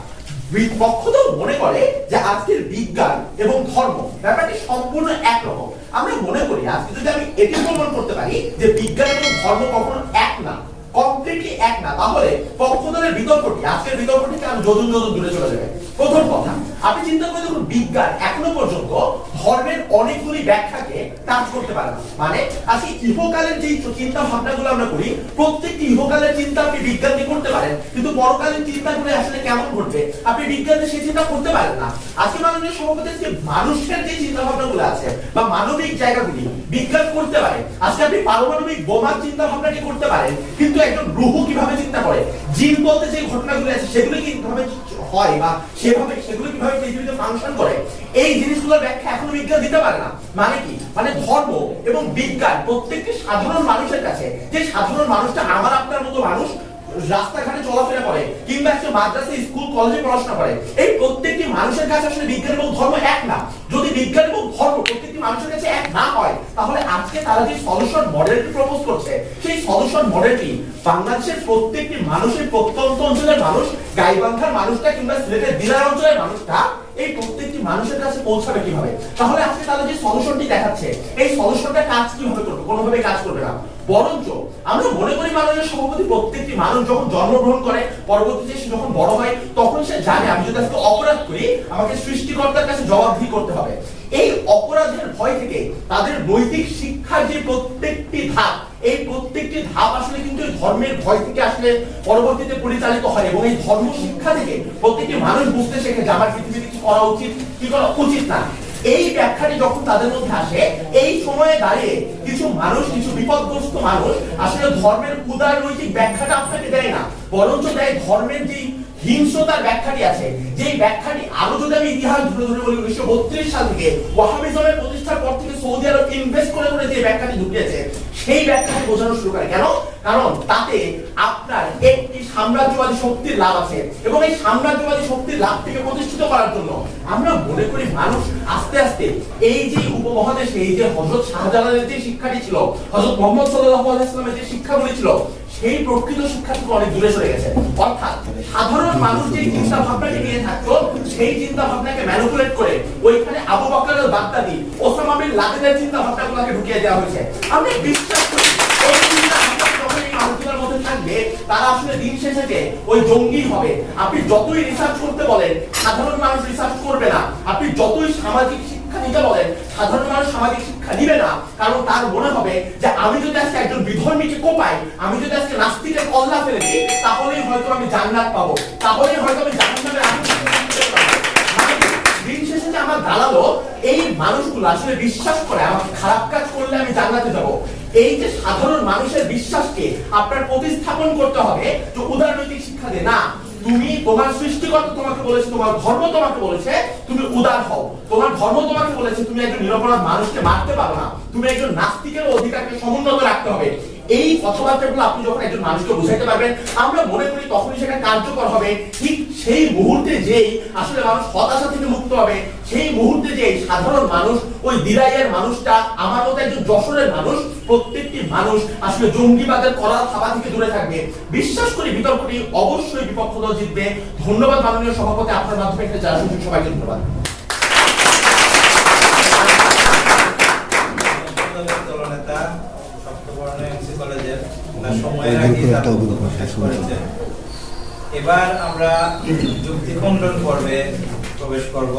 পক্ষদল মনে করে যে আজকের বিজ্ঞান এবং ধর্ম ব্যাপারটি সম্পূর্ণ একরকম। আমরা মনে করি আজকে যদি আমি এটি প্রমাণ করতে পারি যে বিজ্ঞান এবং ধর্ম কখনো এক না, কমপ্লিটলি এক না, তাহলে পক্ষদলের বিতর্কটি, আজকের বিতর্কটি আরো যোজন দূরে চলে যাবে। প্রথম কথা, আপনি চিন্তা করে দেখুন, বিজ্ঞান এখনো পর্যন্ত ধর্মের অনেকগুলি ব্যাখ্যাকে টাচ করতে পারে না। মানে আজকে ইহকালের যে চিন্তা ভাবনাগুলো আমরা করি, প্রত্যেকটি ইহকালের চিন্তা আপনি বিজ্ঞানকে করতে পারেন, কিন্তু পরকালীন চিন্তাগুলো আসলে কেমন ঘটবে আপনি বিজ্ঞানে সেই চিন্তা করতে পারেন না। আজকে মাননীয় সভাপতি, যে মানুষের যে চিন্তা ভাবনাগুলো আছে বা মানবিক জায়গাগুলি বিজ্ঞান করতে পারে। আজকে আপনি পারমাণবিক বোমার চিন্তা ভাবনাটি করতে পারেন, কিন্তু একজন রুহু কিভাবে চিন্তা করে, জিন বলতে যে ঘটনাগুলো আছে সেগুলো কিভাবে হয় বা সেগুলো কিভাবে পৃথিবীতে ফাংশন করে, এই জিনিসগুলোর ব্যাখ্যা এখনো বিজ্ঞান দিতে পারে না। মানে কি? মানে ধর্ম এবং বিজ্ঞান প্রত্যেকটি সাধারণ মানুষের কাছে, যে সাধারণ মানুষটা আমার আপনার মতো মানুষ, রাস্তাঘাটে চলাফেরা করে কিংবা একটা মাদ্রাসা স্কুল কলেজে পড়াশোনা করে, এই প্রত্যেকটি মানুষের কাছে আসলে বিজ্ঞান এবং ধর্ম এক না। যদি বিজ্ঞান এবং ধর্ম প্রত্যেকটি মানুষের কাছে এক না হয়, তাহলে আজকে তারা যে সলিউশন মডেলটি প্রপোজ করছে, সেই সলিউশন মডেলটি বাংলাদেশের প্রত্যেকটি মানুষের, প্রত্যন্ত অঞ্চলের মানুষ, গাইবান্ধার মানুষটা কিংবা সিলেটের দিনার অঞ্চলের মানুষটা, এই প্রত্যেকটি মানুষের কাছে পৌঁছাবে কিভাবে? তাহলে আজকে তারা যে সলিউশনটি দেখাচ্ছে, এই সলিউশনটা কাজ কিভাবে করবে? কোনোভাবে কাজ করবে না। বরঞ্চ আমরা মনে করি মাননীয় সভাপতি, প্রত্যেকটি মানুষ যখন জন্মগ্রহণ করে, পরবর্তীতে সে যখন বড় হয়, তখন সে জানে আমি যদি আজকে অপরাধ করি, আমাকে সৃষ্টিকর্তার কাছে জবাবদিহি করতে হবে। এই অপরাধের ভয় থেকে তাদের নৈতিক শিক্ষার যে প্রত্যেকটি ধাপ, এই প্রত্যেকটি ধাপ আসলে কিন্তু ধর্মের ভয় থেকে আসলে পরবর্তীতে পরিচালিত হয়, এবং এই ধর্ম শিক্ষা থেকে প্রত্যেকটি মানুষ বুঝতে শেখে যে আমার পৃথিবীতে কি করা উচিত, কি করা উচিত না। এই ব্যাখ্যাটি যখন তাদের মধ্যে আসে, এই সময়ে দাঁড়িয়ে কিছু মানুষ, কিছু বিপদগ্রস্ত মানুষ আসলে ধর্মের উদার নৈতিক ব্যাখ্যাটা আপনাকে দেয় না, বরঞ্চ দেয় ধর্মের যে হিংস্রতার ব্যাখ্যাটি আছে, যে ব্যাখ্যাটি আরো যদি আমি ইতিহাস ধরে ধরে বলি, 1932 সাল থেকে ওয়াহাবিজমের প্রতিষ্ঠার পর থেকে সৌদি আরব ইনভেস্ট করে করে যে ব্যাখ্যাটি ঢুকিয়েছে, সেই ব্যাখ্যাটি বোঝানো শুরু করে। কেন? কারণ তাতে আপনার একটি সাম্রাজ্যবাদী শক্তির লাভ আছে, এবং এই সাম্রাজ্যবাদী শক্তির লাভটিকে প্রতিষ্ঠিত করার জন্য আমরা মনে করি মানুষ আস্তে আস্তে এই যে উপমহাদেশে এই যে হযরত শাহজালালের যে শিক্ষাটি ছিল, হযরত মুহাম্মদ সাল্লাল্লাহু আলাইহি ওয়াসাল্লামের যে শিক্ষাগুলি ছিল, সেই প্রকৃত শিক্ষা থেকে অনেক দূরে সরে গেছে। অর্থাৎ সাধারণ মানুষ যে চিন্তা ভাবনাকে নিয়ে থাকতো, সেই চিন্তা ভাবনাকে ম্যানিপুলেট করে ওইখানে আবু বকর আল বাগদাদি, ওসামা বিন লাদেনের চিন্তা ভাবনাগুলোকে ঢুকিয়ে দেওয়া হয়েছে। আমরা বিশ্বাস করি এই চিন্তা ভাবনা যখন এই মানুষগুলোর মধ্যে থাকবে, তারা আসলে দিন শেষে যে ওই জঙ্গি হবে। আপনি যতই রিসার্চ করতে বলেন, সাধারণ মানুষ রিসার্চ করবে না। আপনি যতই সামাজিক শিক্ষা নিতে বলেন, সাধারণ মানুষ সামাজিক শিক্ষা নিবে না। কারণ তার মনে হবে যে আমি যদি আজকে একজন বিধর্মীকে কোপাই, আমি যদি আজকে নাস্তিকের কল্লা ফেলে দিই, তাহলেই হয়তো আমি জান্নাত পাবো, তাহলেই হয়তো আমি জাহান্নামের আগুন থেকে পাবো। দিন শেষে যে আমার দাঁড়ালো, এই মানুষগুলো আসলে বিশ্বাস করে আমার খারাপ কাজ করলে আমি জান্নাতে যাব। এই যে সাধারণ মানুষের বিশ্বাসকে আপনার প্রতিস্থাপন করতে হবে যে উদারনৈতিক শিক্ষা দিয়ে। না, তুমি তোমার সৃষ্টিকর্তা তোমাকে বলেছে, তোমার ধর্ম তোমাকে বলেছে তুমি উদার হও, তোমার ধর্ম তোমাকে বলেছে তুমি একজন নিরপরাধ মানুষকে মারতে পারো না, তুমি একজন নাস্তিকের অধিকারকে সমুন্নত রাখতে হবে। এই কথাবার্তাগুলো আপনি যখন একজন মানুষকে বুঝাইতে পারবেন, আমরা মনে করি তখনই সেটা কার্যকর হবে। ঠিক সেই মুহূর্তে যেই আসলে মানুষ হতাশা থেকে মুক্ত হবে, সেই মুহূর্তে যেই সাধারণ মানুষ, ওই দিরাইয়ের মানুষটা, আমার মতো একজন যশোরের মানুষ, প্রত্যেকটি মানুষ আসলে জঙ্গিবাদের করাল থাবা থেকে দূরে থাকবে। বিশ্বাস করি বিতর্কটি অবশ্যই বিপক্ষ দল জিতবে। ধন্যবাদ মাননীয় সভাপতি, আপনার মাধ্যমে একটা যারা সুযোগ, সবাইকে ধন্যবাদ।
দলনেতা সপ্তবর্ণ এমসি কলেজের সময়ের আগে শেষ করেছে। এবার আমরা যুক্তি খণ্ডন পর্বে প্রবেশ করব।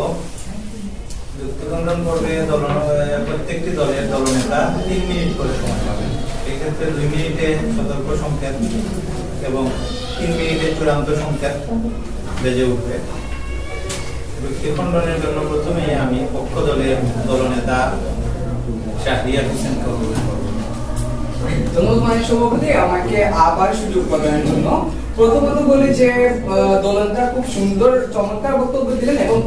যুক্তি খণ্ডন পর্বে প্রত্যেকটি দলের দলনেতা 3 মিনিট করে সময় পাবেন। এই ক্ষেত্রে 2 মিনিটে সতর্ক সংকেত এবং 3 মিনিটে চূড়ান্ত সংকেত বেজে উঠবে। যুক্তি খণ্ডনের জন্য প্রথমেই আমি পক্ষ দলের দলনেতা শাহরিয়ার হোসেনকে অনুরোধ করব।
ধন্যবাদ মাননীয় সভাপতি, আমাকে আবার সুযোগ প্রদানের জন্য। প্রথমত বলি যে দলনেতা খুব সুন্দর চমৎকার বক্তব্য দিলেন এবং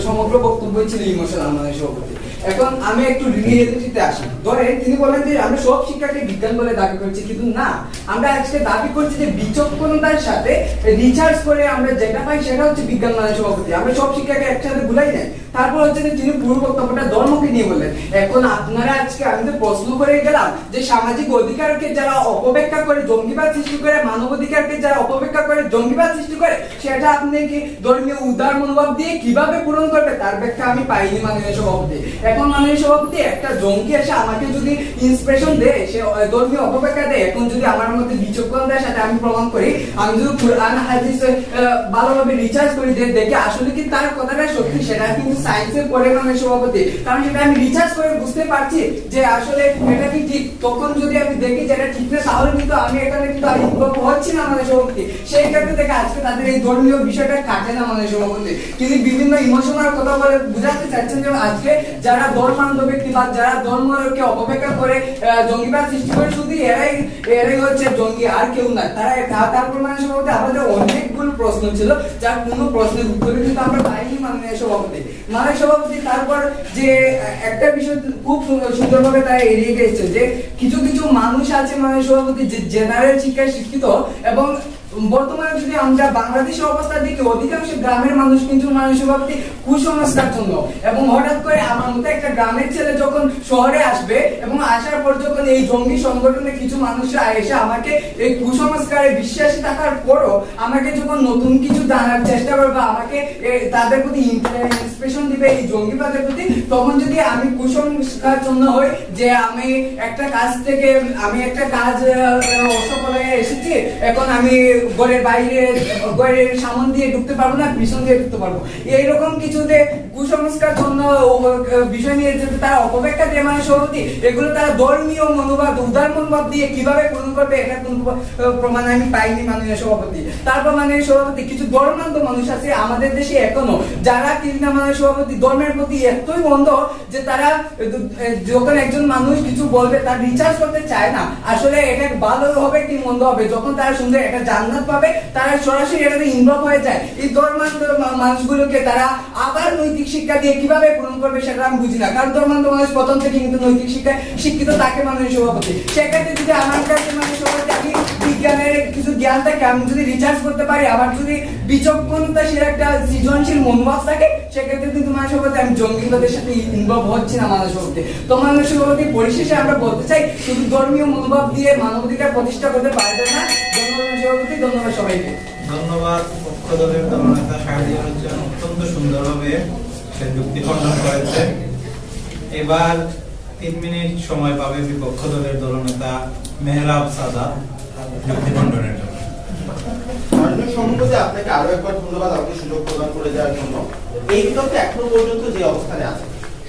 সমগ্র বক্তব্যই ছিল ইমোশনাল মাননীয় সভাপতি। এখন আমি একটু রিয়েলিটিতে আসি। ধরেন তিনি বলেন যে আমরা সব শিক্ষাকে বিজ্ঞান বলে দাবি করছি, কিন্তু না, আমরা আজকে দাবি করছি যে বিচক্ষণতার সাথে রিসার্চ করে আমরা যেটা পাই সেটা হচ্ছে বিজ্ঞান মাননীয় সভাপতি। আমরা সব শিক্ষাকে একসাথে ভুলাই নাই। তারপর হচ্ছে যে তিনি পুরো বক্তব্যটা ধর্মকে নিয়ে বললেন। এখন আপনারা আজকে আমি তো প্রশ্ন করে গেলাম যে সামাজিক অধিকারকে যারা অপব্যাখ্যা করে জঙ্গিবাদ সৃষ্টি করে, মানবাধিকারকে যারা অপব্যাখ্যা করে জঙ্গিবাদ সৃষ্টি করে, সেটা আপনি কি ধর্মীয় উদার মনোভাব দিয়ে কিভাবে পূরণ করবে, তার ব্যাখ্যা আমি পাইনি মাননীয় সভাপতি। এখন মাননীয় সভাপতি, একটা জঙ্গি এসে আমাকে যদি ইন্সপিরেশন দেয়, সে ধর্মীয় অপব্যাখ্যা দেয়, এখন যদি আমার মধ্যে বিচক্ষণতার সাথে আমি প্রমাণ করি, আমি যদি কুরআন হাদিস ভালোভাবে রিসার্চ করি, দেখে আসলে কি তার কথাটা সত্যি, সেটা কিন্তু সায়েন্সে পড়ে মাননীয় সভাপতি, কারণ সেটা আমি রিসার্চ করে বুঝতে পারছি যে আসলে এটা কি ঠিক। তখন যদি আমি দেখি যে এটা ঠিক না, তাহলে কিন্তু আমি এখানে কিন্তু আমি ইনভলভ হচ্ছি না মাননীয় সভাপতি। সেই ক্ষেত্রে থেকে আজকে তাদের এই ধর্মীয় বিষয়টা কাটে না মাননীয় সভাপতি। তিনি বিভিন্ন ইমোশনাল কথা বলে বুঝাতে চাচ্ছেন যে আজকে যারা ধর্মান্ধ ব্যক্তি বা যারা ধর্মকে অপব্যাখ্যা করে জঙ্গিবাদ সৃষ্টি করে, শুধু এরাই হচ্ছে জঙ্গি, আর কেউ না। তারপর মাননীয় সভাপতি আমাদের অনেকগুলো প্রশ্ন ছিল, যার কোনো প্রশ্নের উত্তরে কিন্তু আমরা পাইনি মাননীয় সভাপতি। মাননীয় সভাপতি তারপর যে একটা বিষয় খুব সুন্দরভাবে তারা এড়িয়ে গেছে যে কিছু কিছু মানুষ আছে মাননীয় সভাপতি যে জেনারেল শিক্ষায় শিক্ষিত এবং বর্তমানে যদি আমরা বাংলাদেশের অবস্থা দেখি অধিকাংশ গ্রামের মানুষ কিন্তু মাননীয় সভাপতি কুসংস্কার জন্য এবং হঠাৎ করে আমার মতো একটা গ্রামের ছেলে যখন শহরে আসবে এবং আসার পর যখন এই জঙ্গি সংগঠনে কিছু মানুষরা এসে আমাকে এই কুসংস্কারে বিশ্বাসী থাকার পরও আমাকে যখন নতুন কিছু জানার চেষ্টা করবে আমাকে তাদের প্রতি ইন্সপিরেশন দিবে এই জঙ্গিবাদের প্রতি, তখন যদি আমি কুসংস্কার জন্য হই যে আমি একটা কাজ থেকে আমি একটা কাজ অসফল হয়ে এসেছি, এখন আমি ঘরের বাইরে ঘরের সামনে দিয়ে ঢুকতে পারবো না, পিছন দিয়ে ঢুকতে পারবো, এইরকম কিছুতে কুসংস্কার জন্য বিষয় নিয়ে যেতে তারা অপব্যাখ্যা দিয়ে মাননীয় সভাপতি এগুলো তারা ধর্মীয় মনোভাব উদার মনোভাব দিয়ে কিভাবে পূরণ করবে এটা কোনো প্রমাণ আমি পাইনি মাননীয় সভাপতি। তারপর মাননীয় সভাপতি কিছু ধর্মান্ধ মানুষ আছে আমাদের দেশে এখনো যারা কিনা মাননীয় সভাপতি ধর্মের প্রতি এতই বন্ধ যে তারা যখন একজন মানুষ কিছু বলবে তার রিচার্জ করতে চায় না, আসলে এটা ভালো হবে কি মন্দ হবে, যখন তারা সুন্দর একটা জান্নাত পাবে তারা সরাসরি এটাতে ইনভলভ হয়ে যায়। এই ধর্মান্ধ মানুষগুলোকে তারা আবার নৈতিক শিক্ষা দিয়ে কিভাবে পূরণ করবে সেটা আমি বুঝি না, কারণ ধর্মান্ধ মানুষ প্রথম থেকে কিন্তু নৈতিক শিক্ষায় শিক্ষিত তাকে মাননীয় সভাপতি। সেক্ষেত্রে যদি আমার কাছে মাননীয় সভাপতি আমি বিজ্ঞানের কিছু জ্ঞান থাকে, আমি যদি রিচার্জ করতে পারি, আমার যদি বিচক্ষণতা সে একটা সৃজনশীল মনোভাব থাকে, সেক্ষেত্রে কিন্তু মাননীয় সভাপতি আমি জঙ্গিবাদের সাথে ইনভলভ হচ্ছি না মাননীয় সভাপতি। তো মাননীয় সভাপতি পরিশেষে আমরা বলতে চাই শুধু ধর্মীয় মনোভাব দিয়ে মানবাধিকার প্রতিষ্ঠা করতে পারবে না। ধন্যবাদ সভাপতি, ধন্যবাদ সবাইকে।
ধন্যবাদ। পক্ষ দলের দলনেতা শাহরিয়ার হোসেন অত্যন্ত সুন্দরভাবে সে যুক্তি খণ্ডন করেছে। এবার 3 মিনিট সময় পাবে বিপক্ষ দলের দলনেতা মেহরাব সাদাত যুক্তি খণ্ডনের জন্য।
মাননীয় সভাপতি, আপনাকে আরো একবার ধন্যবাদ আমাকে সুযোগ প্রদান করে দেওয়ার জন্য। এই বিতর্কে এখনো পর্যন্ত যে অবস্থানে আছে,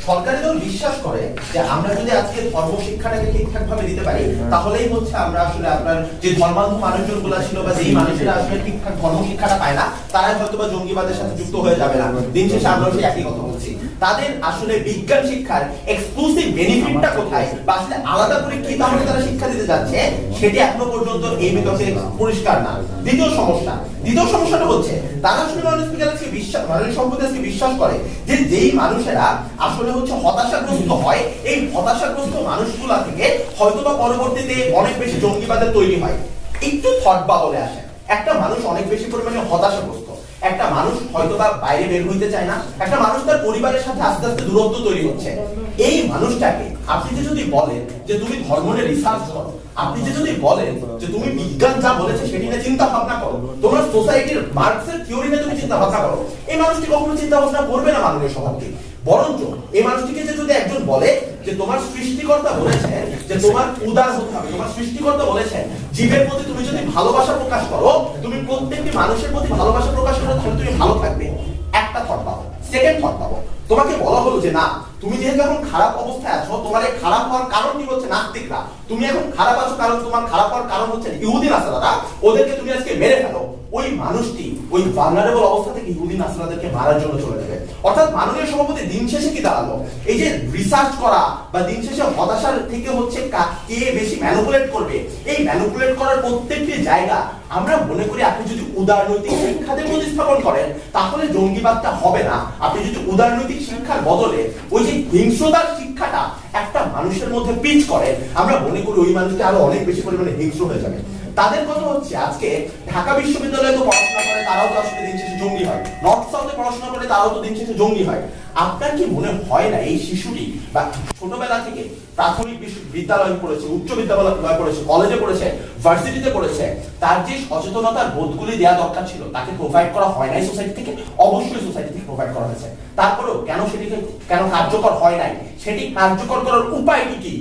সরকারি দল বিশ্বাস করে যে আমরা যদি আজকে ধর্ম শিক্ষাটাকে ঠিকঠাক ভাবে দিতে পারি তাহলেই হচ্ছে আমরা আসলে আপনার যে ধর্মান্ধ মানুষজন গুলা ছিল বা যেই মানুষেরা আসলে ঠিকঠাক ধর্ম শিক্ষাটা পায় না তারাই হয়তো বা জঙ্গিবাদের সাথে যুক্ত হয়ে যাবে না। দিন শেষে আমরা সেই একই কথা বলছি, তাদের আসলে বিজ্ঞান শিক্ষার এক্সক্লুসিভ বেনিফিটটা কোথায় বা আসলে আলাদা করে কি তাহলে তারা শিক্ষা দিতে যাচ্ছে সেটি এখনো পর্যন্ত এই বিতর্কে পরিষ্কার না। দ্বিতীয় সমস্যাটা হচ্ছে তারা আসলে মাননীয় সভাপতি আজকে বিশ্বাস করে যে যেই মানুষেরা আসলে হচ্ছে হতাশাগ্রস্ত হয়, এই হতাশাগ্রস্ত মানুষগুলা থেকে হয়তোবা পরবর্তীতে অনেক বেশি জঙ্গিবাদের তৈরি হয়। একটু থট বাবলে আসে, একটা মানুষ অনেক বেশি পরিমাণে হতাশাগ্রস্ত, একটা মানুষ হয়তোবা বাইরে বের হইতে চায় না, একটা মানুষ তার পরিবারের সাথে আস্তে আস্তে দূরত্ব তৈরি হচ্ছে। এই মানুষটাকে আপনি যদি বলেন যে তুমি ধর্ম নিয়ে রিসার্চ করো, আপনি যদি বলেন যে তুমি বিজ্ঞান যা বলেছে সেটি নিয়ে চিন্তা ভাবনা করো, তোমার সোসাইটির মার্কসের থিওরি নিয়ে তুমি চিন্তা ভাবনা করো, এই মানুষটি কখনো চিন্তা ভাবনা করবে না মাননীয় সভাপতি। বরঞ্চ এই মানুষটিকে যদি একজন বলে যে তোমার সৃষ্টিকর্তা বলেছেন যে তোমার উদার হতে হবে, তোমার সৃষ্টিকর্তা বলেছেন জীবের প্রতি তুমি যদি ভালোবাসা প্রকাশ করো, তুমি প্রত্যেকটি মানুষের প্রতি ভালোবাসা প্রকাশ করো, তাহলে তুমি ভালো থাকবে। একটা থট পাবো। সেকেন্ড থট পাবো, তোমাকে বলা হলো যে না তুমি যেহেতু এখন খারাপ অবস্থায় আছো, তোমার এই খারাপ হওয়ার কারণটি হচ্ছে নাস্তিকরা, তুমি এখন খারাপ আছো কারণ তোমার খারাপ হওয়ার কারণ হচ্ছে ইহুদি নাসারারা, ওদেরকে তুমি আজকে মেরে ফেলো। ওই মানুষটি ওই ভালনারেবল অবস্থা থেকে ইহুদি নাসারাদেরকে মারার জন্য চলে যাবে। অর্থাৎ মাননীয় সভাপতি দিন শেষে কি দাঁড়ালো, এই যে রিসার্চ করা বা দিন শেষে হতাশার থেকে হচ্ছে কে বেশি ম্যানিপুলেট করবে, এই ম্যানিপুলেট করার প্রত্যেকটি জায়গা আমরা মনে করি আপনি যদি উদারনৈতিক শিক্ষাতে প্রতিস্থাপন করেন তাহলে জঙ্গিবাদটা হবে না। আপনি যদি উদারনৈতিক শিক্ষার বদলে ওই যে হিংস্রতার শিক্ষাটা একটা মানুষের মধ্যে পিচ করেন, আমরা মনে করি ওই মানুষটা আরো অনেক বেশি পরিমাণে হিংস্র হয়ে যাবে। তাদের কথা হচ্ছে আজকে ঢাকা বিশ্ববিদ্যালয়ে তো পড়াশোনা করে তারাও তো আসলে দিন শেষে জঙ্গি হয়, নর্থ সাউথে পড়াশোনা করে তারাও তো দিন শেষে জঙ্গি হয়। আপনার কি মনে হয় না এই শিশুটি বা ছোটবেলা থেকে প্রাথমিক বিদ্যালয় পড়েছে, উচ্চ বিদ্যালয় পড়েছে, কলেজে পড়েছে, ভার্সিটিতে পড়েছে, তার যে সচেতনতার বোধগুলি দেওয়া দরকার ছিল তাকে প্রোভাইড করা হয় নাই সোসাইটি থেকে? অবশ্যই সোসাইটি থেকে প্রোভাইড করা হয়েছে। তারপরেও কেন কার্যকর হয় নাই, সেটি কার্যকর করার উপায় কি,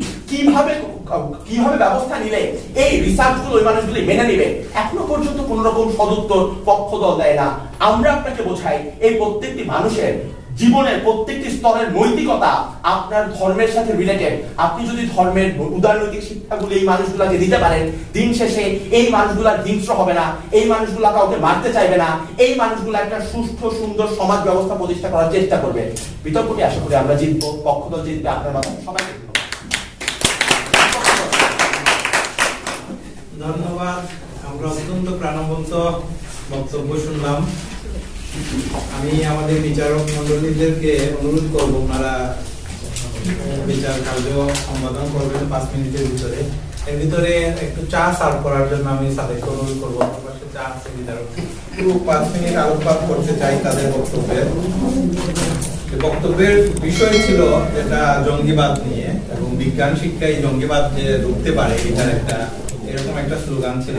কিভাবে ব্যবস্থা নিলে এই রিসার্চ গুলো ওই মানুষগুলি মেনে নিবে, এখনো পর্যন্ত কোন রকম সদুত্তর পক্ষ দল দেয় না। আমরা আপনাকে বোঝাই এই প্রত্যেকটি মানুষের জীবনের প্রত্যেকটি স্তরের নৈতিকতা আপনার ধর্মের সাথে রিলেটেড। আপনি যদি ধর্মের উদারনৈতিক শিক্ষাগুলো এই মানুষগুলোকে দিতে পারেন, দিন শেষে এই মানুষগুলা হিংস্র হবে না, এই মানুষগুলা কাউকে মারতে চাইবে না, এই মানুষগুলো একটা সুস্থ সুন্দর সমাজ ব্যবস্থা প্রতিষ্ঠা করার চেষ্টা করবে। বিতর্কটি আশা করি আমরা জিতবো, পক্ষদল জিতবে। আপনার মাধ্যমে সবাইকে
ধন্যবাদ। আমরা অত্যন্ত প্রাণবন্ত বক্তব্য শুনলাম। আমি আমাদের বিচারক মন্ডলীদেরকে অনুরোধ করব ওনারা বিচার কার্য সম্পাদন করবেন 5 মিনিটের ভিতরে। এর ভিতরে একটু চা সার্ভ করার জন্য আমি সাথেকে অনুরোধ করবো। আমার পাশে চা আছে বিচারক, একটু 5 মিনিট আলোকপাত করতে চাই তাদের বক্তব্যের। বক্তব্যের বিষয় ছিল যেটা জঙ্গিবাদ নিয়ে, এবং বিজ্ঞান শিক্ষায় জঙ্গিবাদ যে রুখতে পারে এটার একটা এরকম একটা স্লোগান ছিল।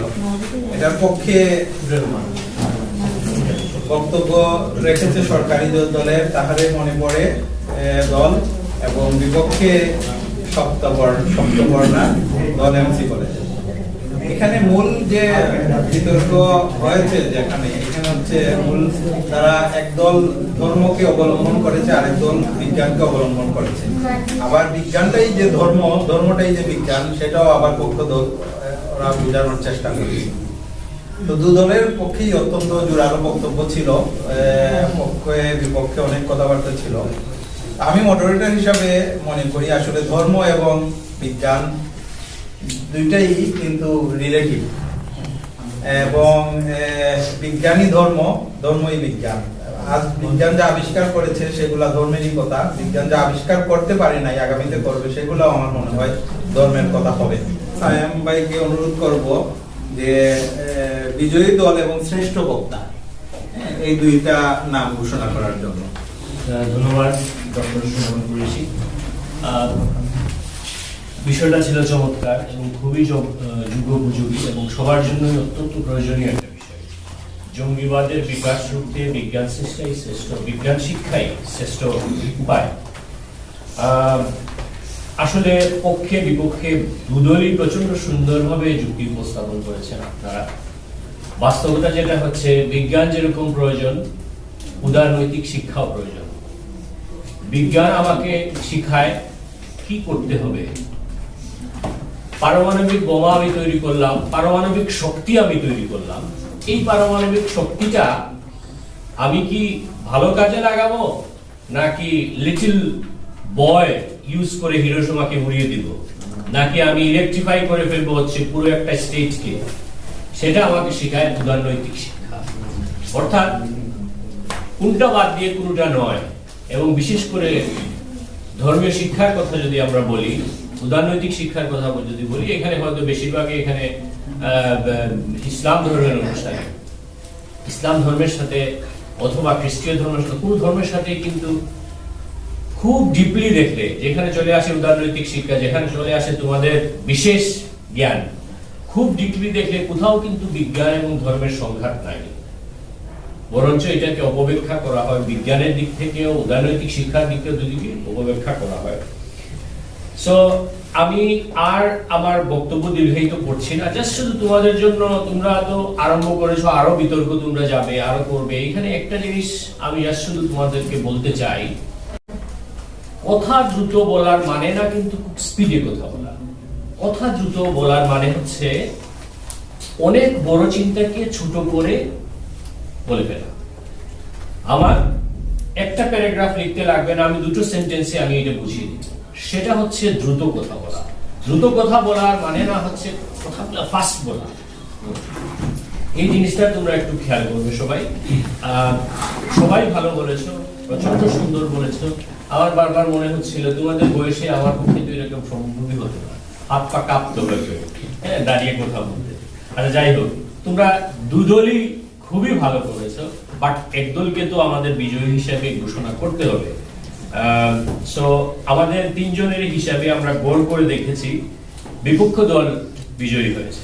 এটার পক্ষে বক্তব্য রেখেছে সরকারি দলের তাহারে মনে পড়ে দল, এবং বিপক্ষে সপ্তবর্ণা দল এমসি কলেজ। এখানে মূল যে বিতর্ক হয়েছে যেখানে এখানে হচ্ছে মূল তারা একদল ধর্মকে অবলম্বন করেছে, আরেক দল বিজ্ঞানকে অবলম্বন করেছে। আবার বিজ্ঞানটাই যে ধর্মটাই যে বিজ্ঞান, সেটাও আবার পক্ষ দল ওরা বোঝানোর চেষ্টা করেছে। তো দু দলের পক্ষেই অত্যন্ত জোরালো বক্তব্য ছিল, পক্ষে বিপক্ষে অনেক কথাবার্তা ছিল। আমি মডারেটর হিসাবে মনে করি আসলে ধর্ম এবং বিজ্ঞান দুইটাই কিন্তু রিলেটিভ, এবং বিজ্ঞানই ধর্ম, ধর্মই বিজ্ঞান। আজ বিজ্ঞান যা আবিষ্কার করেছে সেগুলা ধর্মেরই কথা, বিজ্ঞান যা আবিষ্কার করতে পারে নাই আগামীতে করবে সেগুলো আমার মনে হয় ধর্মের কথা হবে। সায়াম ভাইকে অনুরোধ করব যে বিজয়ী দল এবং শ্রেষ্ঠ বক্তা এই দুইটা নাম ঘোষণা করার জন্য।
ধন্যবাদ ডক্টর সুমন কুরেশি। বিষয়টা ছিল চমৎকার এবং খুবই যুগোপযোগী এবং সবার জন্যই অত্যন্ত প্রয়োজনীয় একটা বিষয়। জঙ্গিবাদের বিকাশ রুখতে বিজ্ঞান শিক্ষাই শ্রেষ্ঠ উপায়। আসলে পক্ষে বিপক্ষে দুদলই প্রচন্ড সুন্দরভাবে যুক্তি উপস্থাপন করেছেন আপনারা। বাস্তবতা যেটা হচ্ছে, বিজ্ঞান যেরকম প্রয়োজন, উদারনৈতিক শিক্ষাও প্রয়োজন। বিজ্ঞান আমাকে শিখায় কি করতে হবে। পারমাণবিক বোমা আমি তৈরি করলাম, পারমাণবিক শক্তি আমি তৈরি করলাম। এই পারমাণবিক শক্তিটা আমি কি ভালো কাজে লাগাবো, নাকি লিটল বয় ইউজ করে হিরোশিমাকে উড়িয়ে দিব, নাকি আমি ইলেকট্রিফাই করে ফেলবো হচ্ছে পুরো একটা স্টেটকে, সেটা আমাকে শেখায় উদারনৈতিক শিক্ষা। অর্থাৎ কোনটা বাদ দিয়ে কোনটা নয়। এবং বিশেষ করে ধর্মীয় শিক্ষার কথা যদি আমরা বলি, উদারনৈতিক শিক্ষার কথা যদি বলি, এখানে হয়তো বেশিরভাগই এখানে ইসলাম ধর্মের অনুষ্ঠানে, ইসলাম ধর্মের সাথে অথবা খ্রিস্টীয় ধর্মের সাথে, কোন ধর্মের সাথে কিন্তু খুব ডিপলি দেখলে যেখানে চলে আসে উদারনৈতিক শিক্ষা, যেখানে চলে আসে তোমাদের বিশেষ জ্ঞান, খুব ডিপলি দেখলে কোথাও কিন্তু বিজ্ঞান এবং ধর্মের সংঘাত নাই, বরঞ্চ এটাকে অপব্যাখ্যা করা হয়। বিজ্ঞানের দিক থেকেও উদারনৈতিক শিক্ষার দিক থেকে দুদিকে অপব্যাখ্যা করা হয়। সো আমি আর আমার বক্তব্য দীর্ঘায়িত করছি না, জাস্ট শুধু তোমাদের জন্য, তোমরা তো আরম্ভ করেছো, আরো বিতর্ক তোমরা যাবে, আরো করবে। এখানে একটা জিনিস আমি জাস্ট শুধু তোমাদেরকে বলতে চাই, কথা দ্রুত বলার মানে না কিন্তু খুব স্পিডে কথা বলা। কথা দ্রুত বলার মানে হচ্ছে অনেক বড় চিন্তাকে ছোট করে বলে ফেলা। আমার একটা প্যারাগ্রাফ লিখতে লাগবে না, আমি দুটো সেন্টেন্সে আমি এটা বুঝিয়ে দিই। সেটা হচ্ছে দ্রুত কথা বলা। দ্রুত কথা বলার মানে না হচ্ছে কথাগুলো ফাস্ট বলা। এই জিনিসটা তোমরা একটু খেয়াল করবে সবাই। সবাই ভালো বলেছো, প্রচন্ড সুন্দর বলেছো। আমার বারবার মনে হচ্ছিল তোমাদের বয়সে আমার পক্ষে তো এরকম সম্ভবই হতে পারে, হাত পা কাঁপতে হবে, হ্যাঁ, দাঁড়িয়ে কথা বলতে। আচ্ছা, যাই হোক, তোমরা দুদলই খুবই ভালো করেছো, বাট একদলকে তো আমাদের বিজয়ী হিসাবে ঘোষণা করতে হবে। সো আমাদের তিনজনের হিসাবে আমরা গোল করে দেখেছি, বিপক্ষ দল বিজয়ী হয়েছে।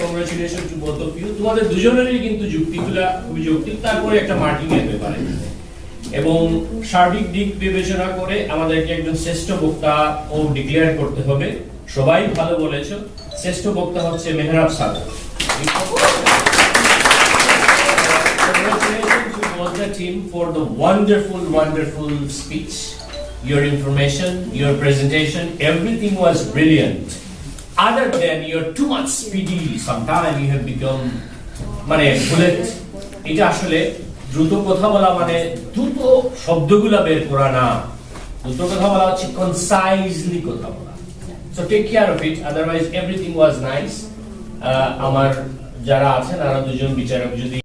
Congratulation to both of you. তোমাদের দুজনেরই কিন্তু যুক্তিগুলা খুবই যৌক্তিক, তারপরে একটা মার্কিং এর ব্যাপারে এবং সার্বিক দিক বিবেচনা করে আমাদেরকে একজন শ্রেষ্ঠ বক্তা ও ডিক্লেয়ার করতে হবে। সবাই ভালো বলেছো। শ্রেষ্ঠ বক্তা হচ্ছে মেহরাব সাগর। Congratulations to both the team for the wonderful speech. Your information, your presentation, everything was brilliant. Other than you're too much speedy, sometimes you have become মানে বুলেট। এটা আসলে দ্রুত কথা বলা মানে দ্রুত শব্দগুলা বের করা না, দ্রুত কথা বলা হচ্ছে কনসাইজলি কথা বলা। So take care of it, otherwise everything was nice. আমার যারা আছেন আরো দুজন বিচারক যদি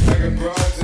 Like a broad